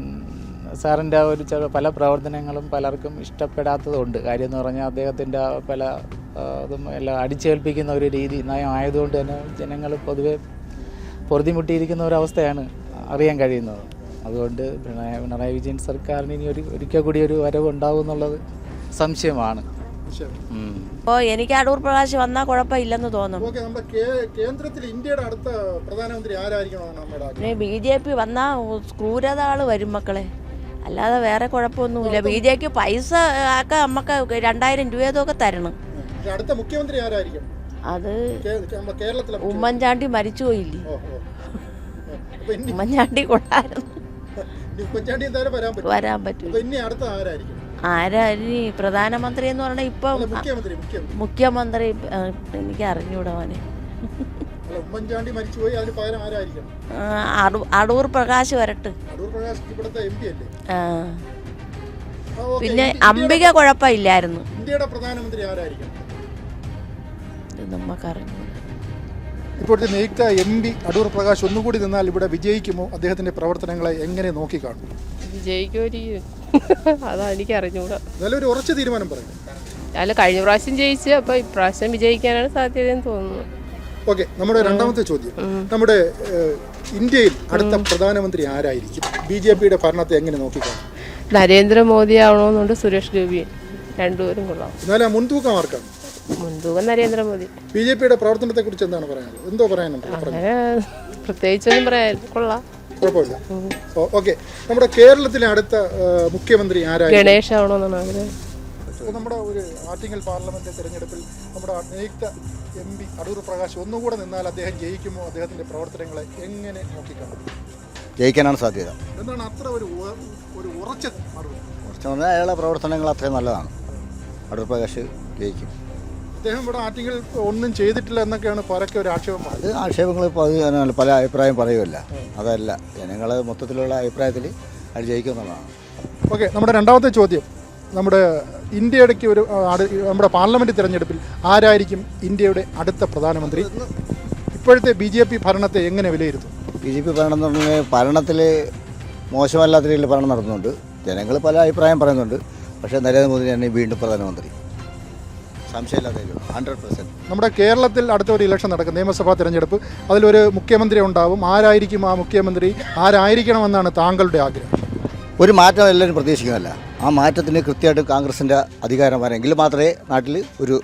സാറിൻ്റെ ഒരു പല പ്രവർത്തനങ്ങളും പലർക്കും ഇഷ്ടപ്പെടാത്തതുകൊണ്ട്, കാര്യം എന്ന് പറഞ്ഞാൽ അദ്ദേഹത്തിൻ്റെ പല അതും എല്ലാം അടിച്ചേൽപ്പിക്കുന്ന ഒരു നയം ആയതുകൊണ്ട് തന്നെ ജനങ്ങൾ പൊതുവെ പൊറുതിമുട്ടിയിരിക്കുന്ന ഒരവസ്ഥയാണ് അറിയാൻ കഴിയുന്നത്. അതുകൊണ്ട് പിണറായി വിജയൻ സർക്കാരിന് ഇനി ഒരിക്കൽ കൂടി ഒരു വരവ് ഉണ്ടാവും എന്നുള്ളത് സംശയമാണ്. അപ്പോൾ എനിക്ക് അടൂർ പ്രകാശ് വന്നാൽ കുഴപ്പമില്ലെന്ന് തോന്നുന്നു. കേന്ദ്രത്തിൽ ഇന്ത്യയുടെ അടുത്ത പ്രധാനമന്ത്രി ആരായിരിക്കണം? BJP വന്നാൽ ക്രൂരതകൾ വരും മക്കളെ, അല്ലാതെ വേറെ കുഴപ്പമൊന്നുമില്ല. BJP പൈസ ഒക്കെ നമുക്ക് 2000 രൂപയൊക്കെ തരണം. അടുത്ത മുഖ്യമന്ത്രി ആരായിരിക്കും? അത് ഉമ്മൻചാണ്ടി മരിച്ചുപോയില്ലേ, ഉമ്മൻചാണ്ടി കൊള്ളായിരുന്നു, വരാൻ പറ്റും. ആരാ പ്രധാനമന്ത്രി എന്ന് പറഞ്ഞാൽ ഇപ്പം മുഖ്യമന്ത്രി എനിക്ക് അറിഞ്ഞൂടാ മോനെ. ഉമ്മൻചാണ്ടി മരിച്ചുപോയി, അതിന് പകരം ആരായിരിക്കും? അടൂർ പ്രകാശ് വരട്ടെ. പിന്നെ അംബിക കുഴപ്പമില്ലായിരുന്നു. ഇന്ത്യയുടെ പ്രധാനമന്ത്രി ആരായിരിക്കും? നമുക്കറിഞ്ഞു. ഇപ്പോഴത്തെ നിയുക്ത MP അടൂർ പ്രകാശ് ഒന്നുകൂടി നിന്നാൽ ഇവിടെ വിജയിക്കുമോ? അദ്ദേഹത്തിന്റെ പ്രവർത്തനങ്ങളെ എങ്ങനെ നോക്കിക്കാണും? വിജയിക്കുമായിരിക്കും, അതാ എനിക്ക് അറിഞ്ഞൂടാ. നല്ലൊരു ഉറച്ച തീരുമാനം പറയും. അല്ല, കഴിഞ്ഞ പ്രാവശ്യം ജയിച്ചു, അപ്പോൾ ഇപ്രാവശ്യം വിജയിക്കാനാണ് സാധ്യതയെന്ന് തോന്നുന്നു. ഓക്കെ, നമ്മുടെ രണ്ടാമത്തെ ചോദ്യം, നമ്മുടെ ഇന്ത്യയിൽ അടുത്ത പ്രധാനമന്ത്രി ആരായിരിക്കും? BJPയുടെ ഭരണത്തെ എങ്ങനെ നോക്കിക്കാണും? നരേന്ദ്രമോദി ആവണമെന്നുണ്ട്, സുരേഷ് ഗോപി, രണ്ടുപേരും കൊള്ളാം. എന്നാലും മുൻതൂക്കം ആർക്കാണ്? മുൻതൂക്കം നരേന്ദ്രമോദി. BJPയുടെ പ്രവർത്തനത്തെ കുറിച്ച് എന്താണ് പറയാനുള്ളത്? എന്തോ പറയാനുണ്ട്? പ്രത്യേകിച്ചൊന്നും പറയാൻ കൊള്ളാം, കുഴപ്പമില്ല. ഓക്കെ, നമ്മുടെ കേരളത്തിലെ അടുത്ത മുഖ്യമന്ത്രി ആരായിരിക്കും? ഗണേഷ് ആവണമെന്നാണ് ആഗ്രഹം. നമ്മുടെ ഒരു ആറ്റിങ്ങൽ പാർലമെന്റ് തെരഞ്ഞെടുപ്പിൽ നമ്മുടെ നിയുക്ത MP അടൂർ പ്രകാശ് ഒന്നുകൂടെ നിന്നാൽ അദ്ദേഹം ജയിക്കുമോ? അദ്ദേഹത്തിന്റെ പ്രവർത്തനങ്ങളെ എങ്ങനെ നോക്കിക്കാണും? ജയിക്കാനാണ് സാധ്യത. എന്താണ് അത്ര ഒരു ഉറച്ച മറുപടി? പറഞ്ഞാൽ അയാളുടെ പ്രവർത്തനങ്ങൾ അത്രയും നല്ലതാണ്. അടൂർ പ്രകാശ് ജയിക്കും. അദ്ദേഹം ഇവിടെ ആറ്റിങ്ങൽ ഒന്നും ചെയ്തിട്ടില്ല എന്നൊക്കെയാണ് പരക്കെ ഒരു ആക്ഷേപം. അത് ആക്ഷേപങ്ങൾ പല അഭിപ്രായം പറയുമല്ല, അതല്ല ജനങ്ങൾ മൊത്തത്തിലുള്ള അഭിപ്രായത്തിൽ അത് ജയിക്കുമെന്നുള്ളതാണ്. ഓക്കെ, നമ്മുടെ രണ്ടാമത്തെ ചോദ്യം, നമ്മുടെ ഇന്ത്യയുടെ നമ്മുടെ പാർലമെന്റ് തിരഞ്ഞെടുപ്പിൽ ആരായിരിക്കും ഇന്ത്യയുടെ അടുത്ത പ്രധാനമന്ത്രി? ഇപ്പോഴത്തെ BJP ഭരണത്തെ എങ്ങനെ വിലയിരുത്തും? BJP ഭരണത്തിൽ മോശമല്ലാത്ത രീതിയിൽ ഭരണം നടത്തുന്നുണ്ട്. ജനങ്ങൾ പല അഭിപ്രായം പറയുന്നുണ്ട്. പക്ഷേ നരേന്ദ്രമോദി തന്നെ വീണ്ടും പ്രധാനമന്ത്രി, സംശയമില്ലാതെ 100%. നമ്മുടെ കേരളത്തിൽ അടുത്ത ഒരു ഇലക്ഷൻ നടക്കും, നിയമസഭാ തിരഞ്ഞെടുപ്പ്. അതിലൊരു മുഖ്യമന്ത്രി ഉണ്ടാവും. ആരായിരിക്കും ആ മുഖ്യമന്ത്രി? ആരായിരിക്കണമെന്നാണ് താങ്കളുടെ ആഗ്രഹം? ഒരു മാറ്റം എല്ലാവരും പ്രതീക്ഷിക്കുന്നതല്ല. ആ മാറ്റത്തിന് കൃത്യമായിട്ട് കോൺഗ്രസിൻ്റെ അധികാരം വരെങ്കിൽ മാത്രമേ നാട്ടിൽ ഒരു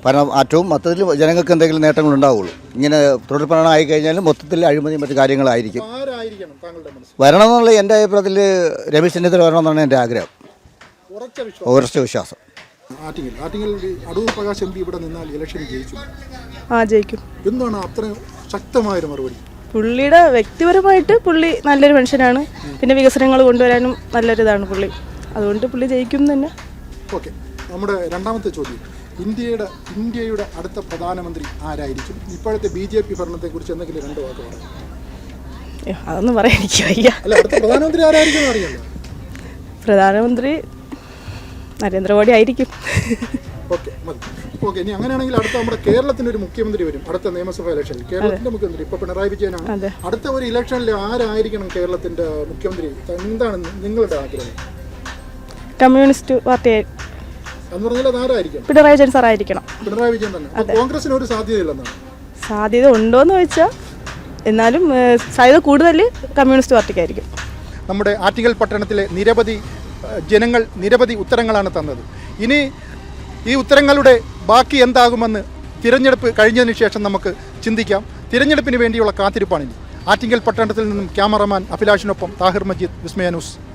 ഭരണമാറ്റവും മൊത്തത്തിൽ ജനങ്ങൾക്ക് എന്തെങ്കിലും നേട്ടങ്ങൾ ഉണ്ടാവുള്ളൂ. ഇങ്ങനെ തുടർഭരണം ആയിക്കഴിഞ്ഞാലും മൊത്തത്തിൽ അഴിമതിയും മറ്റു കാര്യങ്ങളായിരിക്കും. വരണം എന്നുള്ള എൻ്റെ അഭിപ്രായത്തിൽ രമേശ് ചെന്നിത്തല വരണമെന്നാണ് എൻ്റെ ആഗ്രഹം, ഉറച്ച വിശ്വാസം. ആറ്റിങ്ങൽ അടൂർ പ്രകാശ് എം പി ഇവിടെ നിന്നാൽ ഇലക്ഷനിൽ ജയിച്ചു. ജയിക്കും. എന്താണ് അത്രയും ശക്തമായൊരു മറുപടി? പുള്ളിയുടെ വ്യക്തിപരമായിട്ട് പുള്ളി നല്ലൊരു മനുഷ്യനാണ്. പിന്നെ വികസനങ്ങൾ കൊണ്ടുവരാനും നല്ലൊരിതാണ് പുള്ളി. അതുകൊണ്ട് പുള്ളി ജയിക്കും തന്നെ. ഓക്കെ, നമ്മുടെ രണ്ടാമത്തെ ചോദ്യം, ഇന്ത്യയുടെ അടുത്ത പ്രധാനമന്ത്രി ആരായിരിക്കും? ഇപ്പോഴത്തെ BJP ഭരണത്തെക്കുറിച്ച് എന്തെങ്കിലും 2 വാക്ക് പറയാം. അതൊന്നും പറയാൻ എനിക്ക് വയ്യ. അല്ല, അടുത്ത പ്രധാനമന്ത്രി ആരായിരിക്കും അറിയാമോ? പ്രധാനമന്ത്രി നരേന്ദ്രമോദി ആയിരിക്കും. ഓക്കെ, മതി. ഓക്കെ, ഇനി അങ്ങനെയാണെങ്കിൽ അടുത്ത നമ്മുടെ കേരളത്തിനൊരു മുഖ്യമന്ത്രി വരും അടുത്ത നിയമസഭാ ഇലക്ഷനിൽ. കേരളത്തിന്റെ മുഖ്യമന്ത്രി ഇപ്പോൾ പിണറായി വിജയനാണ്. അടുത്ത ഒരു ഇലക്ഷനിൽ ആരായിരിക്കണം കേരളത്തിന്റെ മുഖ്യമന്ത്രി? എന്താണ് നിങ്ങളുടെ ആഗ്രഹം? കമ്മ്യൂണിസ്റ്റ് പാർട്ടി എന്ന് പറഞ്ഞാൽ അതാരായിരിക്കും? പിണറായി വിജയൻ സാറായിരിക്കണം. പിണറായി വിജയൻ തന്നെ. കോൺഗ്രസിന് ഒരു സാധ്യതയില്ലെന്നാണ്? സാധ്യത ഉണ്ടോയെന്ന് ചോദിച്ചാൽ എന്നാലും സാധ്യത കൂടുതൽ കമ്മ്യൂണിസ്റ്റ് പാർട്ടിക്കായിരിക്കും. നമ്മുടെ ആറ്റിങ്ങൽ പട്ടണത്തിലെ ജനങ്ങൾ നിരവധി ഉത്തരങ്ങളാണ് തന്നത്. ഇനി ഈ ഉത്തരങ്ങളുടെ ബാക്കി എന്താകുമെന്ന് തിരഞ്ഞെടുപ്പ് കഴിഞ്ഞതിന് ശേഷം നമുക്ക് ചിന്തിക്കാം. തിരഞ്ഞെടുപ്പിന് വേണ്ടിയുള്ള കാത്തിരിപ്പാണിനി. ആറ്റിങ്ങൽ പട്ടണത്തിൽ നിന്നും ക്യാമറമാൻ അഭിലാഷിനൊപ്പം താഹിർ മജീദ്, വിസ്മയ ന്യൂസ്.